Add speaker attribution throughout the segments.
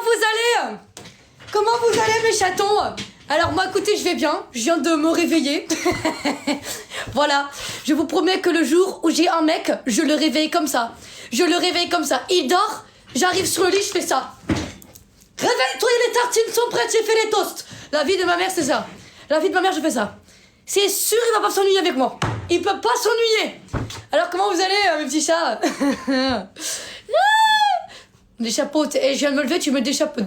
Speaker 1: vous allez? Comment vous allez mes chatons? Alors moi écoutez, je vais bien, je viens de me réveiller. Voilà, je vous promets que le jour où j'ai un mec, je le réveille comme ça. Je le réveille comme ça, il dort, j'arrive sur le lit, je fais ça. Réveille-toi, les tartines sont prêtes, j'ai fait les toasts. La vie de ma mère c'est ça. La vie de ma mère je fais ça. C'est sûr il va pas s'ennuyer avec moi. Il peut pas s'ennuyer. Alors comment vous allez mes petits chats? Des chapeaux, et je viens de me lever, tu me déchapeaux.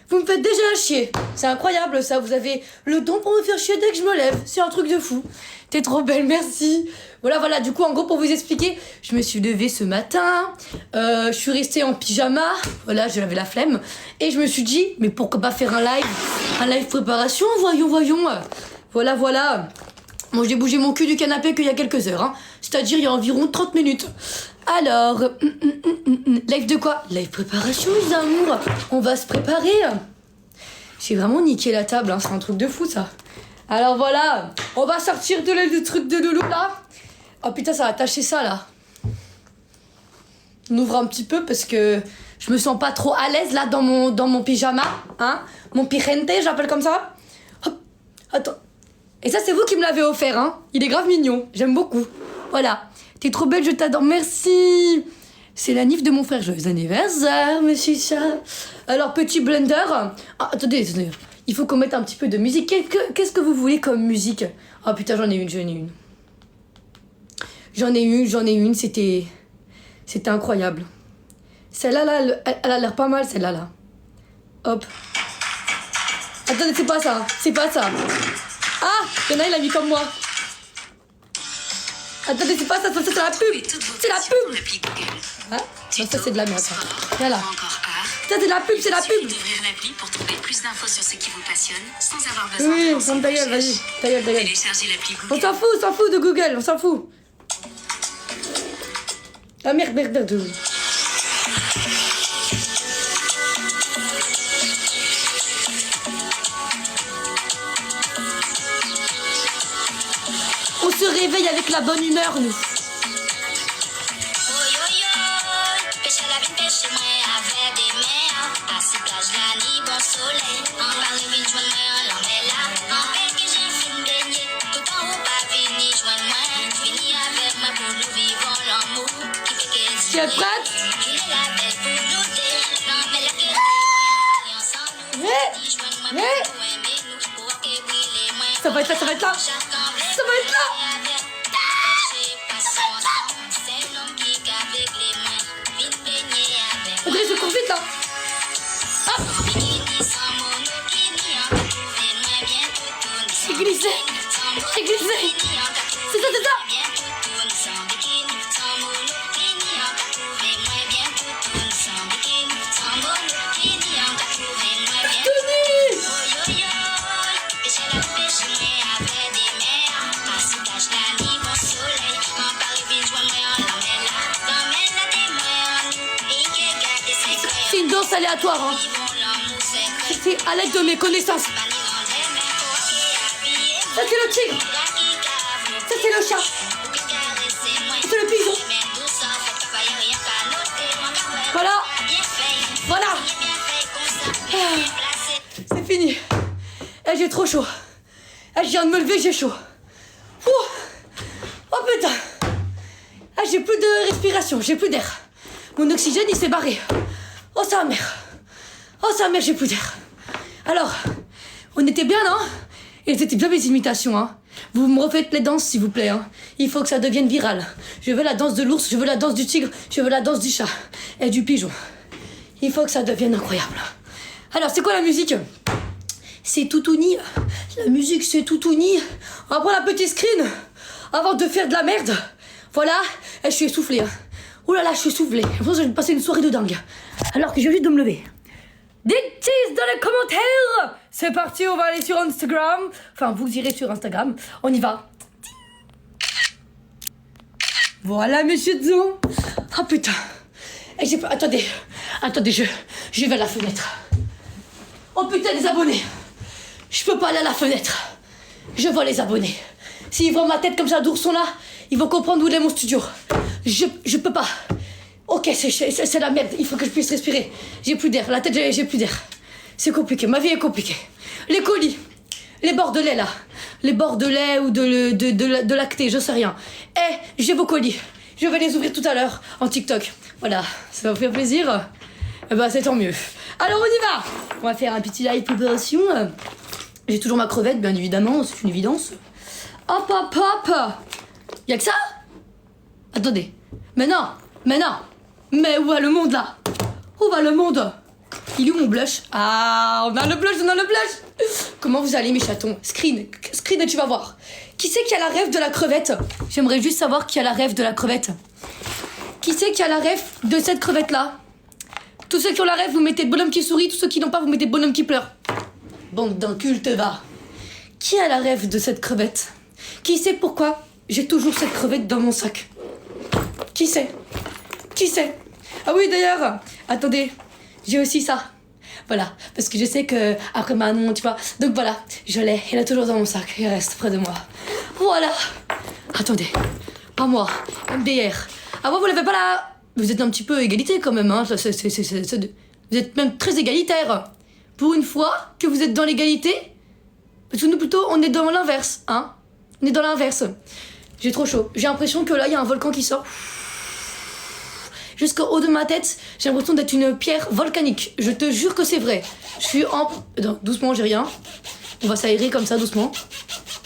Speaker 1: Vous me faites déjà chier. C'est incroyable ça, vous avez le don pour me faire chier dès que je me lève. C'est un truc de fou. T'es trop belle, merci. Voilà, du coup, en gros, pour vous expliquer, je me suis levée ce matin, je suis restée en pyjama, voilà, j'avais la flemme, et je me suis dit, mais pourquoi pas faire un live préparation, voyons. Voilà. Bon, j'ai bougé mon cul du canapé qu'il y a quelques heures, hein. C'est-à-dire il y a environ 30 minutes. Alors, live de quoi? Live préparation, les amours. On va se préparer. J'ai vraiment niqué la table, hein. C'est un truc de fou, ça. Alors voilà, on va sortir du truc de loulou, là. Oh putain, ça va tâcher ça, là. On ouvre un petit peu parce que je me sens pas trop à l'aise, là, dans mon pyjama, hein. Mon pirente, j'appelle comme ça. Hop, attends. Et ça, c'est vous qui me l'avez offert, hein. Il est grave mignon, j'aime beaucoup. Voilà. T'es trop belle, je t'adore, merci. C'est la nif de mon frère, joyeux anniversaire, monsieur chat. Alors, petit blender. Ah, attendez. Il faut qu'on mette un petit peu de musique. Qu'est-ce que vous voulez comme musique? Oh putain, j'en ai une, c'était incroyable. Celle-là, là, elle a l'air pas mal, celle-là, là. Hop. Attendez, c'est pas ça. Ah, y'en a un, il a mis comme moi. Attendez, c'est pas ça, c'est la pub. C'est la pub. Ah, non, ça c'est de la merde. Voilà. Ça c'est de la pub, c'est la pub.
Speaker 2: D'ouvrir l'appli pour trouver plus d'infos sur ce qui vous passionne sans avoir besoin
Speaker 1: de
Speaker 2: lancer
Speaker 1: ta gueule, vas-y. Ta gueule.
Speaker 2: Téléchargez l'appli Google.
Speaker 1: On s'en fout de Google, on s'en fout. Ah merde. On se réveille avec la bonne humeur, nous. Tu es prête? Ça va être là. Attendez, je cours vite là. Hop. J'ai glissé. C'est ça. C'est une danse aléatoire, hein. C'est à l'aide de mes connaissances. Ça c'est le tigre. Ça c'est le chat. Ça c'est le pigeon. Voilà. C'est fini. J'ai trop chaud. Je viens de me lever, j'ai chaud. Oh putain. J'ai plus de respiration, j'ai plus d'air. Mon oxygène il s'est barré. Oh sa mère, j'ai plus d'air. Alors, on était bien, non? Et c'était bien mes imitations, hein. Vous me refaites les danses, s'il vous plaît, hein. Il faut que ça devienne viral. Je veux la danse de l'ours, je veux la danse du tigre, je veux la danse du chat et du pigeon. Il faut que ça devienne incroyable. Alors, c'est quoi la musique? C'est Toutouni. La musique, c'est Toutouni. On va prendre un petit screen avant de faire de la merde. Voilà, je suis essoufflée, hein. Oh là là, je suis essoufflée. Je pense que je vais passer une soirée de dingue. Alors que j'ai juste de me lever. Dites dans les commentaires. C'est parti, on va aller sur Instagram. Enfin, vous irez sur Instagram. On y va. Voilà, monsieur Zon. Oh putain. Attendez, je vais à la fenêtre. Oh putain, les abonnés. Je peux pas aller à la fenêtre. Je vois les abonnés. S'ils voient ma tête comme ça d'ourson là, ils vont comprendre où est mon studio. Je peux pas. Ok, c'est la merde, il faut que je puisse respirer. J'ai plus d'air, la tête, j'ai plus d'air. C'est compliqué, ma vie est compliquée. Les colis, les bordelais là, les bordelais ou de lacté, je sais rien. J'ai vos colis, je vais les ouvrir tout à l'heure en TikTok. Voilà, ça va vous faire plaisir. Eh ben, c'est tant mieux. Alors on y va. On va faire un petit live préparation. J'ai toujours ma crevette, bien évidemment, c'est une évidence. Hop, hop, hop. Y'a que ça? Attendez. Mais non. Mais où va le monde là? Où va le monde? Il est où mon blush? Ah, on a le blush. Comment vous allez mes chatons? Screen, tu vas voir. Qui c'est qui a la rêve de la crevette? J'aimerais juste savoir qui a la rêve de la crevette. Qui c'est qui a la rêve de cette crevette là? Tous ceux qui ont la rêve, vous mettez le bonhomme qui sourit. Tous ceux qui n'ont pas, vous mettez le bonhomme qui pleure. Bande d'incultes, va. Qui a la rêve de cette crevette? Qui sait pourquoi j'ai toujours cette crevette dans mon sac? Qui sait? Ah oui, d'ailleurs, attendez, j'ai aussi ça. Voilà, parce que je sais que après Manon, tu vois. Donc voilà, je l'ai, elle est toujours dans mon sac, il reste près de moi. Voilà. Attendez, pas moi, MDR. Ah moi, vous l'avez pas là. Vous êtes un petit peu égalité quand même, hein. Vous êtes même très égalitaire. Pour une fois que vous êtes dans l'égalité, parce que nous plutôt, on est dans l'inverse, hein. On est dans l'inverse. J'ai trop chaud. J'ai l'impression que là, il y a un volcan qui sort. Jusqu'au haut de ma tête, j'ai l'impression d'être une pierre volcanique. Je te jure que c'est vrai. Je suis en... Non, doucement, j'ai rien. On va s'aérer comme ça, doucement.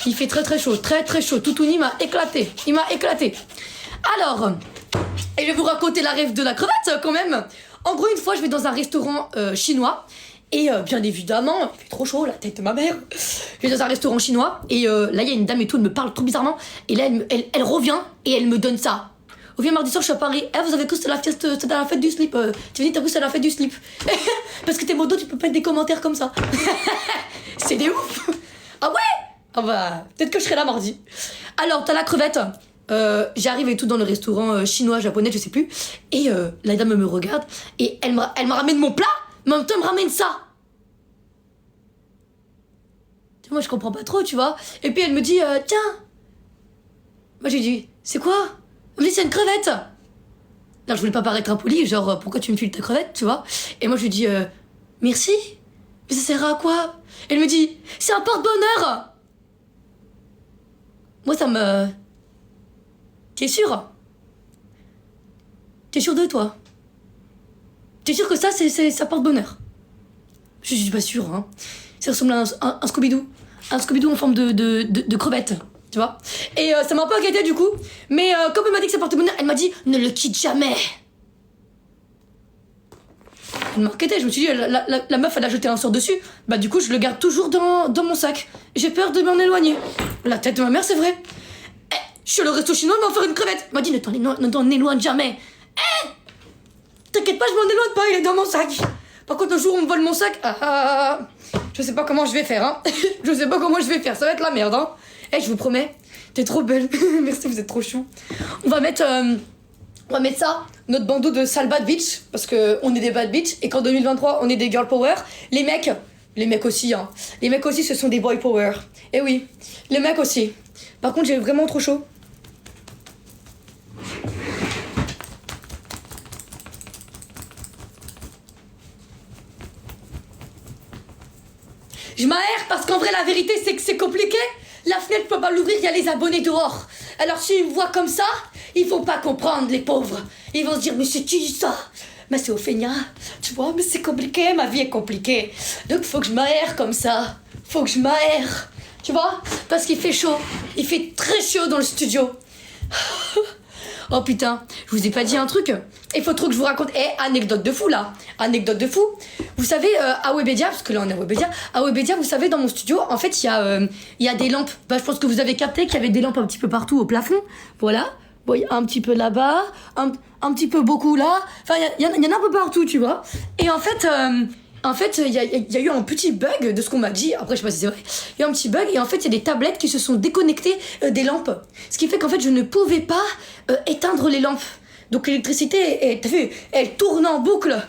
Speaker 1: Il fait très chaud, très chaud. Toutouni m'a éclaté. Il m'a éclaté. Alors, et je vais vous raconter la rêve de la crevette, quand même. En gros, une fois, je vais dans un restaurant chinois. Et bien évidemment, il fait trop chaud, la tête de ma mère. Je vais dans un restaurant chinois. Et là, il y a une dame et tout, elle me parle trop bizarrement. Et là, elle revient et elle me donne ça. On vient mardi soir, je suis à Paris. Vous avez cru que c'était la fête du slip. Tu veux dire, t'as cru que c'était la fête du slip. Parce que t'es modo, tu peux pas mettre des commentaires comme ça. C'est des ouf. Ah ouais. Ah bah, peut-être que je serai là mardi. Alors, t'as la crevette. J'arrive et tout dans le restaurant chinois, japonais, je sais plus. Et la dame me regarde. Et elle me ramène mon plat. Mais en même temps, elle me ramène ça. Moi, je comprends pas trop, tu vois. Et puis, elle me dit, tiens. Moi, j'ai dit, c'est quoi? Elle me dit, c'est une crevette. Alors, je voulais pas paraître impoli, genre, pourquoi tu me files ta crevette, tu vois? Et moi, je lui dis, merci. Mais ça sert à quoi? Elle me dit, c'est un porte-bonheur. Moi, ça me... T'es sûr? T'es sûr de toi? T'es sûr que ça porte bonheur? Je suis pas sûre, hein. Ça ressemble à un Scooby-Doo. Un Scooby-Doo en forme de crevette, tu vois. Et ça m'a un peu inquiété du coup. Mais comme elle m'a dit que ça porte bonheur, elle m'a dit ne le quitte jamais. Elle m'a inquiété, je me suis dit la meuf elle a jeté un sort dessus. Bah du coup je le garde toujours dans mon sac. J'ai peur de m'en éloigner. La tête de ma mère, c'est vrai. Je suis au resto chinois, elle m'a offert une crevette. Elle m'a dit ne t'en éloigne jamais. T'inquiète pas, je m'en éloigne pas, il est dans mon sac. Par contre, un jour, on me vole mon sac. Je sais pas comment je vais faire, hein. Je sais pas comment je vais faire, ça va être la merde, hein. Je vous promets, t'es trop belle. Merci, vous êtes trop chou. On va mettre ça, notre bandeau de sale bad bitch, parce qu'on est des bad bitch, et qu'en 2023, on est des girl power. Les mecs aussi, hein. Les mecs aussi, ce sont des boy power. Et oui, les mecs aussi. Par contre, j'ai vraiment trop chaud. Je m'aère parce qu'en vrai la vérité c'est que c'est compliqué. La fenêtre peut pas l'ouvrir, il y a les abonnés dehors. Alors s'ils me voient comme ça, ils vont pas comprendre les pauvres. Ils vont se dire mais c'est qui ça? Mais c'est Ophénia, tu vois, mais c'est compliqué, ma vie est compliquée. Donc faut que je m'aère comme ça. Faut que je m'aère. Tu vois? Parce qu'il fait chaud. Il fait très chaud dans le studio. Oh putain, je vous ai pas dit un truc. Il faut trop que je vous raconte. Anecdote de fou là. Anecdote de fou. Vous savez, à Webedia, parce que là on est à Webedia, vous savez, dans mon studio, en fait, il y a des lampes. Bah, je pense que vous avez capté qu'il y avait des lampes un petit peu partout au plafond. Voilà. Bon, il y a un petit peu là-bas, un petit peu beaucoup là. Enfin, il y en a un peu partout, tu vois. Et en fait, il y a eu un petit bug de ce qu'on m'a dit. Après, je sais pas si c'est vrai. Il y a eu un petit bug et en fait, il y a des tablettes qui se sont déconnectées des lampes. Ce qui fait qu'en fait, je ne pouvais pas éteindre les lampes. Donc l'électricité, t'as vu, elle tourne en boucle.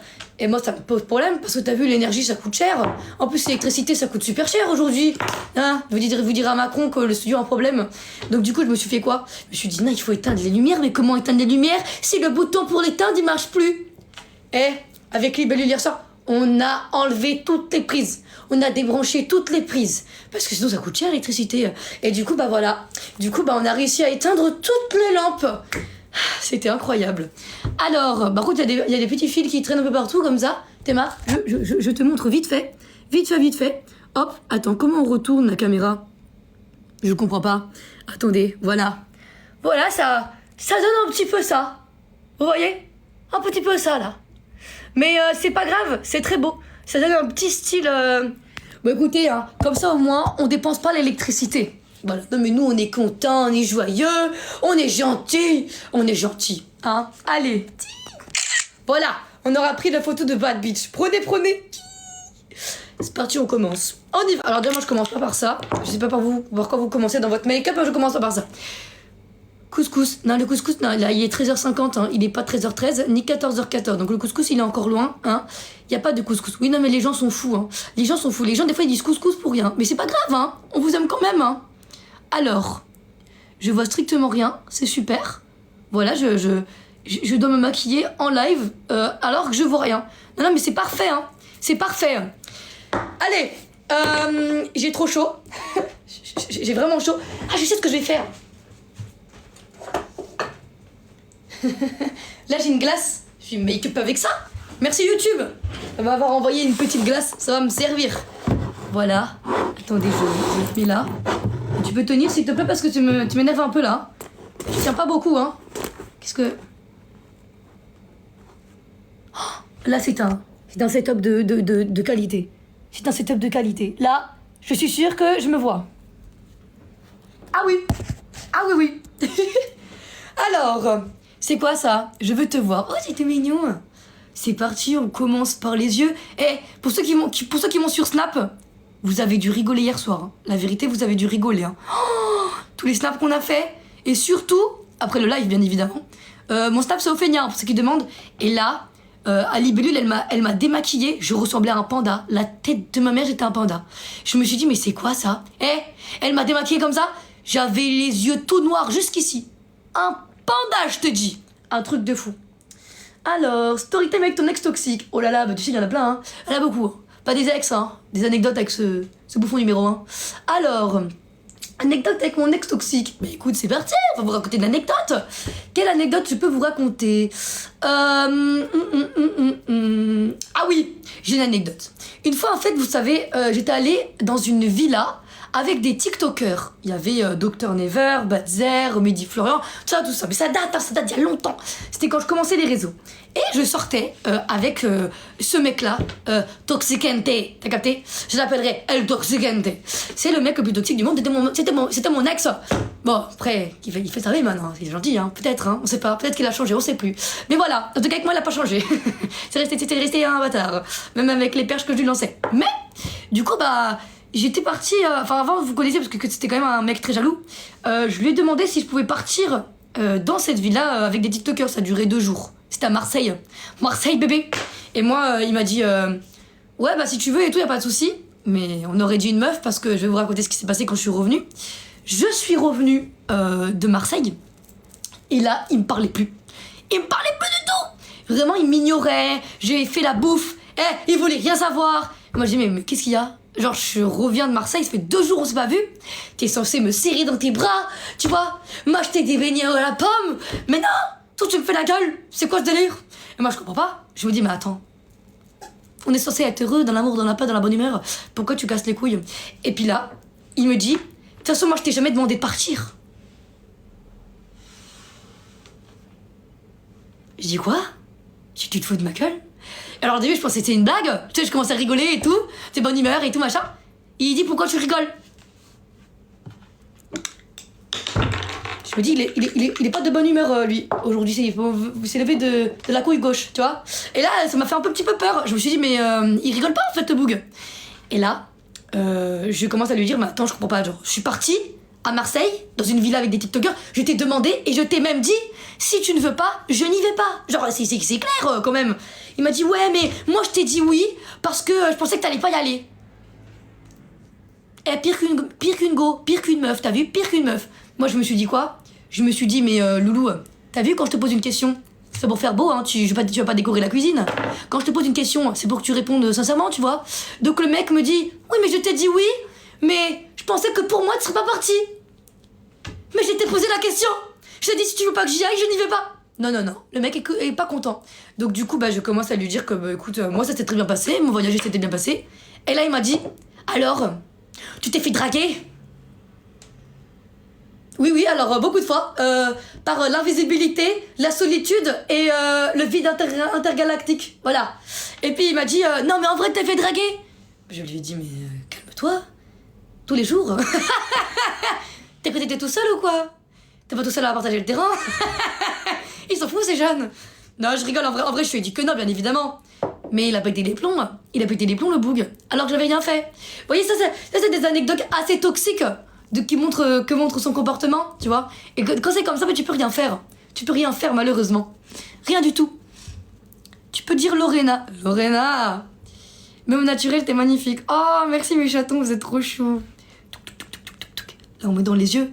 Speaker 1: Et moi, ça me pose problème parce que t'as vu, l'énergie, ça coûte cher. En plus, l'électricité, ça coûte super cher aujourd'hui. Hein, vous direz à Macron que le studio a un problème. Donc, du coup, je me suis fait quoi? Je me suis dit, non, il faut éteindre les lumières. Mais comment éteindre les lumières si le bouton pour l'éteindre, il marche plus? Avec Libellule hier soir, on a enlevé toutes les prises. On a débranché toutes les prises. Parce que sinon, ça coûte cher, l'électricité. Et du coup, voilà. Du coup, on a réussi à éteindre toutes les lampes. C'était incroyable. Alors, par contre, il y a des petits fils qui traînent un peu partout, comme ça. Théma, je te montre vite fait. Vite fait. Hop, attends, comment on retourne la caméra? Je comprends pas. Attendez, voilà. Voilà, ça donne un petit peu ça. Vous voyez? Un petit peu ça, là. Mais c'est pas grave, c'est très beau. Ça donne un petit style... Bon, écoutez, hein, comme ça, au moins, on dépense pas l'électricité. Voilà. Non, mais nous, on est contents, on est joyeux, on est gentils. Hein. Allez. Voilà, on aura pris la photo de Bad Beach. Prenez. C'est parti, on commence. On y va. Alors déjà, moi, je commence pas par ça. Je sais pas par quoi vous commencez dans votre make-up, mais je commence pas par ça. Couscous. Non, le couscous, non, là, il est 13h50, hein. Il est pas 13h13, ni 14h14. Donc le couscous, il est encore loin, hein. Il y a pas de couscous. Oui, non, mais les gens sont fous, hein. Les gens, des fois, ils disent couscous pour rien. Mais c'est pas grave, hein. On vous aime quand même, hein. Alors, je vois strictement rien. C'est super. Voilà, je dois me maquiller en live, alors que je vois rien. Non, mais c'est parfait, hein. C'est parfait. Allez, j'ai trop chaud. J'ai vraiment chaud. Ah, je sais ce que je vais faire. Là, j'ai une glace. Je vais make-up avec ça. Merci YouTube. On va avoir envoyé une petite glace. Ça va me servir. Voilà. Attendez, je mets là. Tu peux tenir, s'il te plaît, parce que tu m'énerves un peu, là. Je tiens pas beaucoup, hein. Qu'est-ce que... Oh, là, c'est un setup de qualité. C'est un setup de qualité. Là, je suis sûre que je me vois. Ah oui. Alors... C'est quoi ça? Je veux te voir. Oh, c'était mignon. C'est parti, on commence par les yeux. Pour ceux qui m'ont sur Snap, vous avez dû rigoler hier soir. Hein. La vérité, vous avez dû rigoler. Hein. Oh, tous les snaps qu'on a fait. Et surtout, après le live, bien évidemment. Mon Snap, c'est Ophénia, pour ceux qui demandent. Et là, à Libellule, elle m'a démaquillée. Je ressemblais à un panda. La tête de ma mère, j'étais un panda. Je me suis dit, mais c'est quoi ça? Elle m'a démaquillée comme ça. J'avais les yeux tout noirs jusqu'ici. Un panda, je te dis. Un truc de fou. Alors, story time avec ton ex toxique. Oh là là, bah tu sais, il y en a plein, hein. Il y en a beaucoup. Pas des ex, hein. Des anecdotes avec ce bouffon numéro 1. Alors, anecdote avec mon ex toxique. Mais écoute, c'est parti, on va vous raconter de l'anecdote. Quelle anecdote je peux vous raconter? Ah oui, j'ai une anecdote. Une fois, en fait, vous savez, j'étais allée dans une villa avec des TikTokers. Il y avait Dr Never, Badzer, Mehdi Florian, tout ça. Mais ça date il y a longtemps. C'était quand je commençais les réseaux. Et je sortais avec ce mec-là, Toxicante. T'as capté? Je l'appellerais El Toxicante. C'est le mec le plus toxique du monde. C'était mon ex. Bon, après, il fait sa vie maintenant. C'est gentil, hein. Peut-être, hein. On sait pas. Peut-être qu'il a changé, on sait plus. Mais voilà. En tout cas, avec moi, il a pas changé. C'était resté un bâtard. Même avec les perches que je lui lançais. Mais, du coup, j'étais partie, avant vous connaissiez parce que c'était quand même un mec très jaloux. Je lui ai demandé si je pouvais partir dans cette villa avec des TikTokers. Ça a duré 2 jours. C'était à Marseille. Marseille bébé. Et moi il m'a dit ouais si tu veux et tout, y a pas de souci. Mais on aurait dit une meuf parce que je vais vous raconter ce qui s'est passé quand je suis revenue. Je suis revenue de Marseille et là il me parlait plus. Il me parlait plus du tout. Vraiment il m'ignorait. J'ai fait la bouffe. Il voulait rien savoir. Et moi j'ai dit mais qu'est-ce qu'il y a? Genre, je reviens de Marseille, ça fait 2 jours on s'est pas vu. T'es censé me serrer dans tes bras, tu vois, m'acheter des beignets à la pomme. Mais non, toi tu me fais la gueule. C'est quoi ce délire? Et moi je comprends pas. Je me dis mais attends, on est censé être heureux dans l'amour, dans la paix, dans la bonne humeur. Pourquoi tu casses les couilles? Et puis là, il me dit, de toute façon moi je t'ai jamais demandé de partir. Je dis quoi? Tu te fous de ma gueule? Alors au début je pensais que c'était une blague, tu sais, je commençais à rigoler et tout, t'es bonne humeur et tout machin. Et il dit pourquoi tu rigoles? Je me dis il est pas de bonne humeur lui. Aujourd'hui il s'est levé de la couille gauche, tu vois. Et là ça m'a fait un petit peu peur. Je me suis dit mais il rigole pas en fait le boug. Et là je commence à lui dire mais attends je comprends pas, genre je suis partie à Marseille dans une villa avec des TikTokers, je t'ai demandé et je t'ai même dit si tu ne veux pas, je n'y vais pas. Genre c'est clair quand même. Il m'a dit ouais mais moi je t'ai dit oui parce que je pensais que t'allais pas y aller. Eh pire qu'une meuf, t'as vu, pire qu'une meuf. Moi je me suis dit quoi? Je me suis dit mais Loulou, t'as vu quand je te pose une question, c'est pour faire beau hein, tu vas pas décorer la cuisine. Quand je te pose une question, c'est pour que tu répondes sincèrement, tu vois. Donc le mec me dit oui mais je t'ai dit oui, mais je pensais que pour moi tu serais pas parti. Mais je t'ai posé la question. Je t'ai dit si tu veux pas que j'y aille, je n'y vais pas. Non, le mec est pas content. Donc du coup, je commence à lui dire que, écoute, moi ça s'est très bien passé, mon voyage s'était bien passé. Et là, il m'a dit, alors, tu t'es fait draguer? Oui, alors beaucoup de fois, par l'invisibilité, la solitude et le vide intergalactique, voilà. Et puis il m'a dit, non mais en vrai t'es fait draguer? Je lui ai dit, mais calme-toi, tous les jours. T'es que t'étais tout seul ou quoi? T'es pas tout seul à partager le terrain? Ils s'en foutent ces jeunes. Non je rigole, en vrai je lui ai dit que non bien évidemment. Mais il a pété les plombs, le boug, alors que j'avais rien fait. Vous voyez ça c'est des anecdotes assez toxiques qui montrent son comportement, tu vois. Et quand c'est comme ça, tu peux rien faire. Tu peux rien faire malheureusement. Rien du tout. Tu peux dire Lorena. Même naturel, t'es magnifique. Oh merci mes chatons, vous êtes trop choux. Là on met dans les yeux.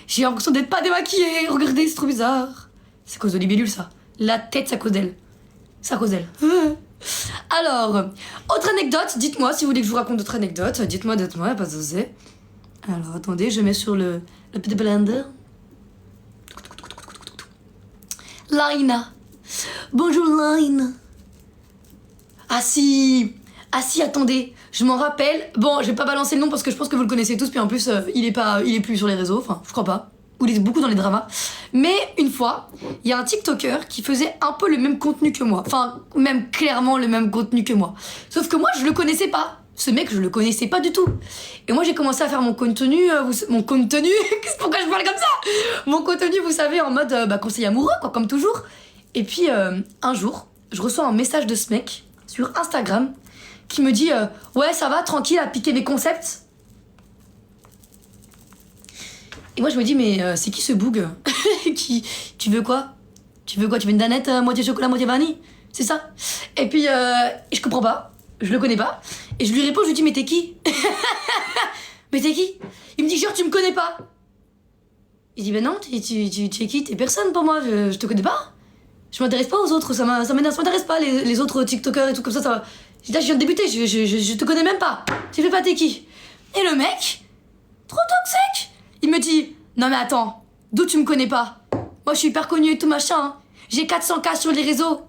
Speaker 1: J'ai l'impression d'être pas démaquillée. Regardez, c'est trop bizarre. C'est à cause de libellule ça. La tête, c'est à cause d'elle. Alors, autre anecdote, dites-moi si vous voulez que je vous raconte d'autres anecdotes. Dites-moi, pas de souci. Alors, attendez, je mets sur le petit blender. Laina. Bonjour Laina. Ah si, attendez, je m'en rappelle. Bon, je vais pas balancer le nom parce que je pense que vous le connaissez tous, puis en plus, il est plus sur les réseaux, enfin, je crois pas. Ou il est beaucoup dans les dramas. Mais une fois, il y a un TikToker qui faisait un peu le même contenu que moi. Enfin, même clairement le même contenu que moi. Sauf que moi, je le connaissais pas. Ce mec, je le connaissais pas du tout. Et moi, j'ai commencé à faire mon contenu... Pourquoi je parle comme ça? Mon contenu, vous savez, en mode conseil amoureux, quoi, comme toujours. Et puis, un jour, je reçois un message de ce mec sur Instagram qui me dit ouais, ça va, tranquille, à piquer mes concepts. Et moi je me dis mais c'est qui ce boug? Tu veux quoi? Tu veux une danette moitié chocolat moitié vanille? C'est ça? Et puis je comprends pas, je le connais pas. Et je lui réponds, je lui dis mais t'es qui? Mais t'es qui? Il me dit genre tu me connais pas. Il dit ben non, tu es qui? T'es personne pour moi, je te connais pas. Je m'intéresse pas aux autres, ça m'intéresse pas les autres TikTokers et tout comme ça. Là je viens de débuter, je te connais même pas. Tu fais pas t'es qui? Et le mec, trop toxique, il me dit non mais attends, d'où tu me connais pas? Moi je suis hyper connue et tout machin, hein. J'ai 400K sur les réseaux.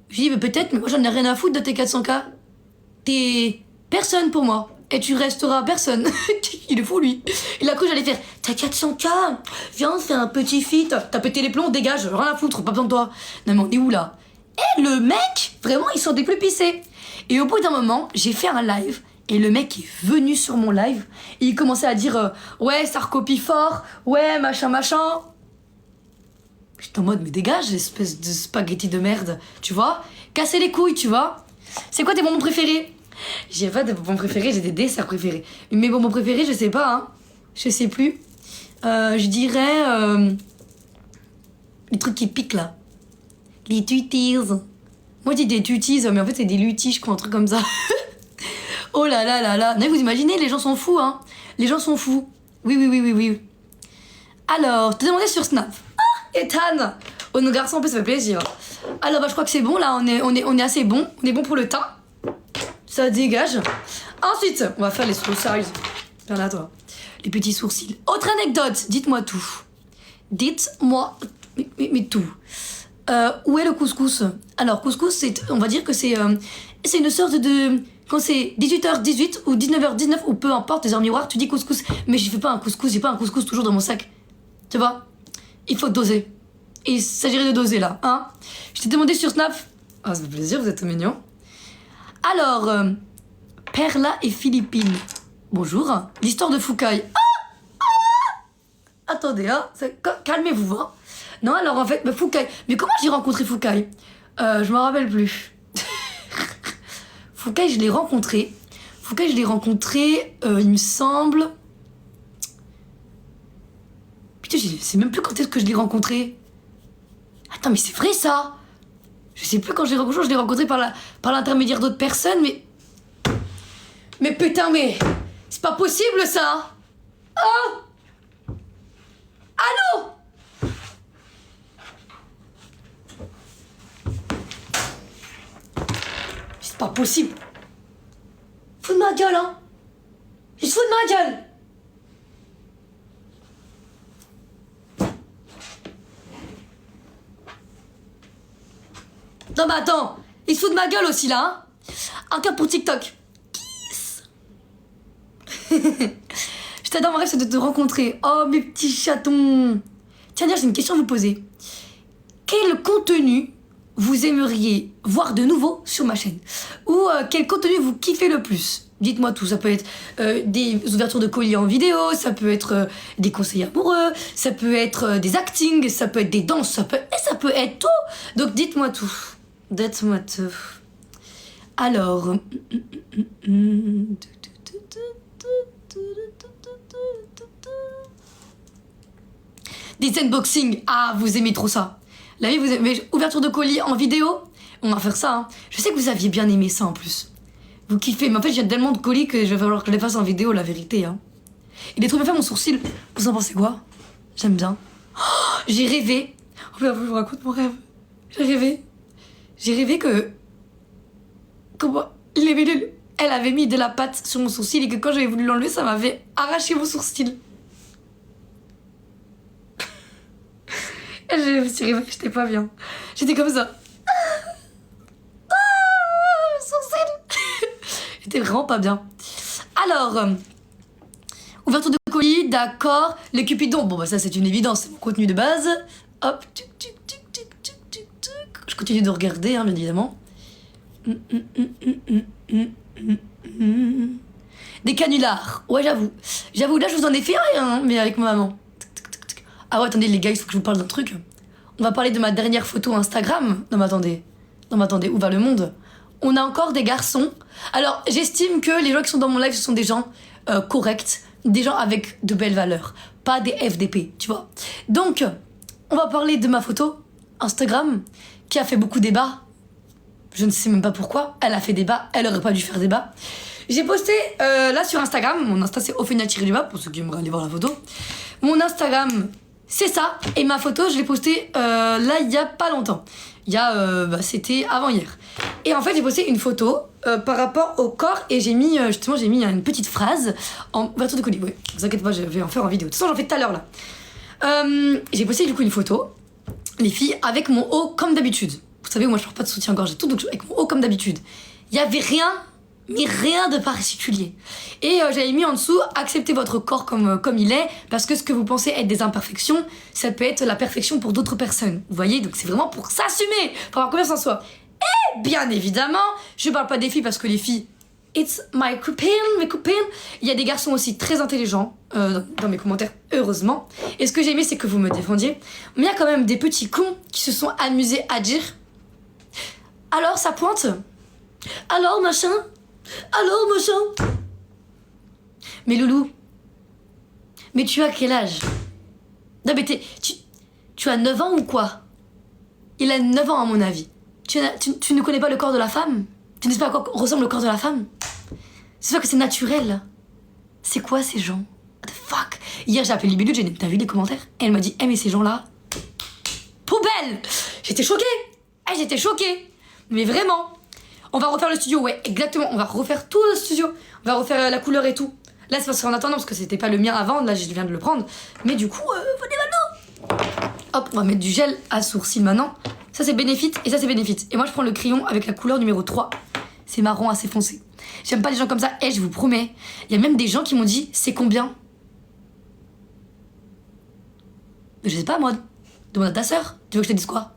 Speaker 1: Je dis mais peut-être, mais moi j'en ai rien à foutre de tes 400K. T'es personne pour moi. Et tu resteras personne. Il est fou lui. Il a cru que j'allais faire t'as 400K, viens on fait un petit feat. T'as pété les plombs, dégage, rien à foutre, pas besoin de toi. Non mais on est où là? Et le mec, vraiment il s'en déplupissait. Et au bout d'un moment, j'ai fait un live. Et le mec est venu sur mon live. Et il commençait à dire ouais ça recopie fort, ouais machin. J'étais en mode mais dégage espèce de spaghetti de merde. Tu vois, casser les couilles tu vois. C'est quoi tes bonbons préférés? J'ai pas de bonbons préférés, j'ai des desserts préférés. Mes bonbons préférés je sais pas hein. Je sais plus. Je dirais les trucs qui piquent là. Les tutis. Moi je dis des tutis mais en fait c'est des lutis je crois, un truc comme ça. Oh là là là là. Mais vous imaginez, les gens sont fous hein. Les gens sont fous. Oui. Alors, je te demandais sur Snap. Ah, Ethan. Oh nos garçons, en plus ça fait plaisir. Alors je crois que c'est bon là, on est assez bon. On est bon pour le teint. Ça dégage. Ensuite, on va faire les sourcils. Viens là toi. Les petits sourcils. Autre anecdote, dites-moi tout. Dites-moi mais tout. Où est le couscous? Alors couscous, on va dire que c'est une sorte de... Quand c'est 18h18 ou 19h19 ou peu importe, les heures miroirs, tu dis couscous. Mais j'ai pas un couscous toujours dans mon sac. Tu vois? Il faut doser. Et il s'agirait de doser là, hein? Je t'ai demandé sur Snap. Ah, ça fait plaisir, vous êtes mignons. Alors, Perla et Philippine. Bonjour. L'histoire de Foucaille. Attendez, hein? Calmez-vous, hein? Non, alors en fait, Foucaille. Mais comment j'ai rencontré Foucaille? Je m'en rappelle plus. Foucaille, je l'ai rencontré, il me semble... Putain, je sais même plus quand est-ce que je l'ai rencontré. Attends, mais c'est vrai ça? Je sais plus quand je l'ai rencontré par l'intermédiaire d'autres personnes, mais... Mais putain, mais... C'est pas possible, ça. Oh. Allô. C'est pas possible. Fous de ma gueule, hein. Il se fout de ma gueule. Non mais attends, il se fout de ma gueule aussi là, hein. Un cas pour TikTok. Kiss. Je t'adore, mon rêve c'est de te rencontrer. Oh mes petits chatons. Tiens, j'ai une question à vous poser. Quel contenu vous aimeriez voir de nouveau sur ma chaîne? Ou quel contenu vous kiffez le plus? Dites-moi tout, ça peut être des ouvertures de colis en vidéo, ça peut être des conseils amoureux, ça peut être des actings, ça peut être des danses, ça peut être tout. Donc dites-moi tout. Dites-moi tout. Alors... Des unboxings. Ah, vous aimez trop ça. La vie, vous aimez... Ouverture de colis en vidéo, on va faire ça. Hein. Je sais que vous aviez bien aimé ça en plus. Vous kiffez, mais en fait, j'ai tellement de colis que je vais falloir que je les fasse en vidéo, la vérité. Hein. Il est trop bien fait, mon sourcil. Vous en pensez quoi? J'aime bien. Oh, j'ai rêvé. Oh, je vous raconte mon rêve. J'ai rêvé que... Comment... Elle avait mis de la pâte sur mon sourcil et que quand j'avais voulu l'enlever, ça m'avait arraché mon sourcil. Je me suis réveillée, j'étais pas bien. J'étais comme ça. Mon sourcil. J'étais vraiment pas bien. Alors, ouverture de colis, d'accord. Les cupidons, bon bah ça c'est une évidence, c'est mon contenu de base. Hop, je continue de regarder, hein, bien évidemment. Des canulars, ouais j'avoue. J'avoue, là je vous en ai fait rien, hein, mais avec ma maman. Ah ouais, attendez les gars, il faut que je vous parle d'un truc. On va parler de ma dernière photo Instagram. Non mais attendez, où va le monde? On a encore des garçons. Alors, j'estime que les gens qui sont dans mon live, ce sont des gens corrects, des gens avec de belles valeurs, pas des FDP, tu vois. Donc, on va parler de ma photo Instagram, qui a fait beaucoup débat. Je ne sais même pas pourquoi. Elle a fait débat, elle aurait pas dû faire débat. J'ai posté là sur Instagram, mon Insta c'est Ophénia-du-bas, pour ceux qui aimeraient aller voir la photo. Mon Instagram, c'est ça, et ma photo, je l'ai postée là, il y a pas longtemps. C'était avant-hier. Et en fait, j'ai posté une photo par rapport au corps, et j'ai mis une petite phrase en ouverture de colis. Ouais, ne vous inquiétez pas, je vais en faire en vidéo. De toute façon, j'en fais tout à l'heure, là. J'ai posté, du coup, une photo, les filles, avec mon haut, comme d'habitude. Vous savez, moi, je porte pas de soutien-gorge et tout, donc avec mon haut, comme d'habitude. Il y avait rien, mais rien de particulier. Et j'avais mis en dessous, acceptez votre corps comme il est, parce que ce que vous pensez être des imperfections, ça peut être la perfection pour d'autres personnes. Vous voyez, donc c'est vraiment pour s'assumer, pour avoir confiance en soi. Et bien évidemment, je parle pas des filles parce que les filles, it's my copine, mes copines. Il y a des garçons aussi très intelligents dans mes commentaires, heureusement. Et ce que j'ai aimé, c'est que vous me défendiez. Mais il y a quand même des petits cons qui se sont amusés à dire alors ça pointe, alors machin. Alors, machin. Mais Loulou, mais tu as quel âge? Non mais tu as 9 ans ou quoi? Il a 9 ans à mon avis. Tu ne connais pas le corps de la femme? Tu ne sais pas à quoi ressemble le corps de la femme? C'est sûr que c'est naturel. C'est quoi ces gens? What the fuck? Hier j'ai appelé Libellule, t'as vu les commentaires? Et elle m'a dit, mais ces gens-là, poubelle! J'étais choquée. Mais vraiment. On va refaire le studio, ouais, exactement. On va refaire tout le studio. On va refaire la couleur et tout. Là, c'est parce qu'en attendant, parce que c'était pas le mien avant, là, je viens de le prendre. Mais du coup, venez maintenant. Hop, on va mettre du gel à sourcils maintenant. Ça, c'est Benefit et ça, c'est Benefit. Et moi, je prends le crayon avec la couleur numéro 3. C'est marron, assez foncé. J'aime pas les gens comme ça. Je vous promets. Il y a même des gens qui m'ont dit, c'est combien? Je sais pas, moi. Demande à ta sœur. Tu veux que je te dise quoi?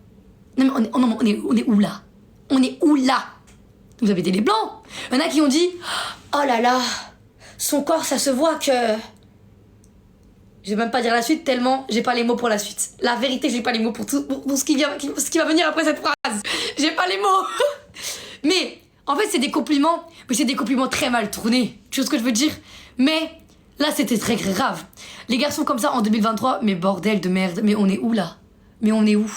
Speaker 1: Non, mais on est où là? On est où là? Vous avez été les blancs. Il y en a qui ont dit oh là là, son corps ça se voit que... Je vais même pas dire la suite tellement j'ai pas les mots pour la suite. La vérité, j'ai pas les mots pour tout pour ce qui va venir après cette phrase. J'ai pas les mots. Mais en fait c'est des compliments, mais c'est des compliments très mal tournés. Tu vois ce que je veux dire? Mais là c'était très grave. Les garçons comme ça en 2023, mais bordel de merde, mais on est où là? Mais on est où?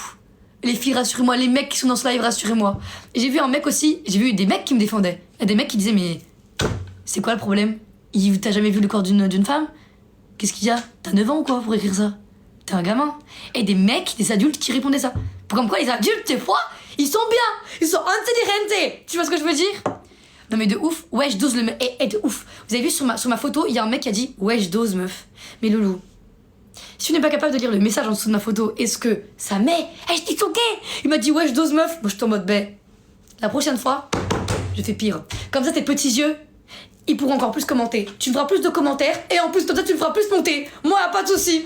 Speaker 1: Les filles, rassurez-moi. Les mecs qui sont dans ce live, rassurez-moi. Et j'ai vu un mec aussi, j'ai vu des mecs qui me défendaient. Il y a des mecs qui disaient, mais c'est quoi le problème? T'as jamais vu le corps d'une femme? Qu'est-ce qu'il y a? T'as 9 ans ou quoi pour écrire ça? T'es un gamin. Et des mecs, des adultes qui répondaient ça. Comme quoi les adultes, des fois, ils sont bien. Ils sont intelligentes. Tu vois ce que je veux dire? Non mais de ouf. Wesh, dose le meuf. Et de ouf. Vous avez vu sur ma photo, il y a un mec qui a dit wesh, dose meuf. Mais loulou, si tu n'es pas capable de lire le message en dessous de ma photo, est-ce que ça met? Je dis ok. Il m'a dit wesh, dose meuf. Moi je suis en mode la prochaine fois, je fais pire. Comme ça tes petits yeux, ils pourront encore plus commenter. Tu me feras plus de commentaires et en plus comme ça tu me feras plus monter. Moi pas de soucis.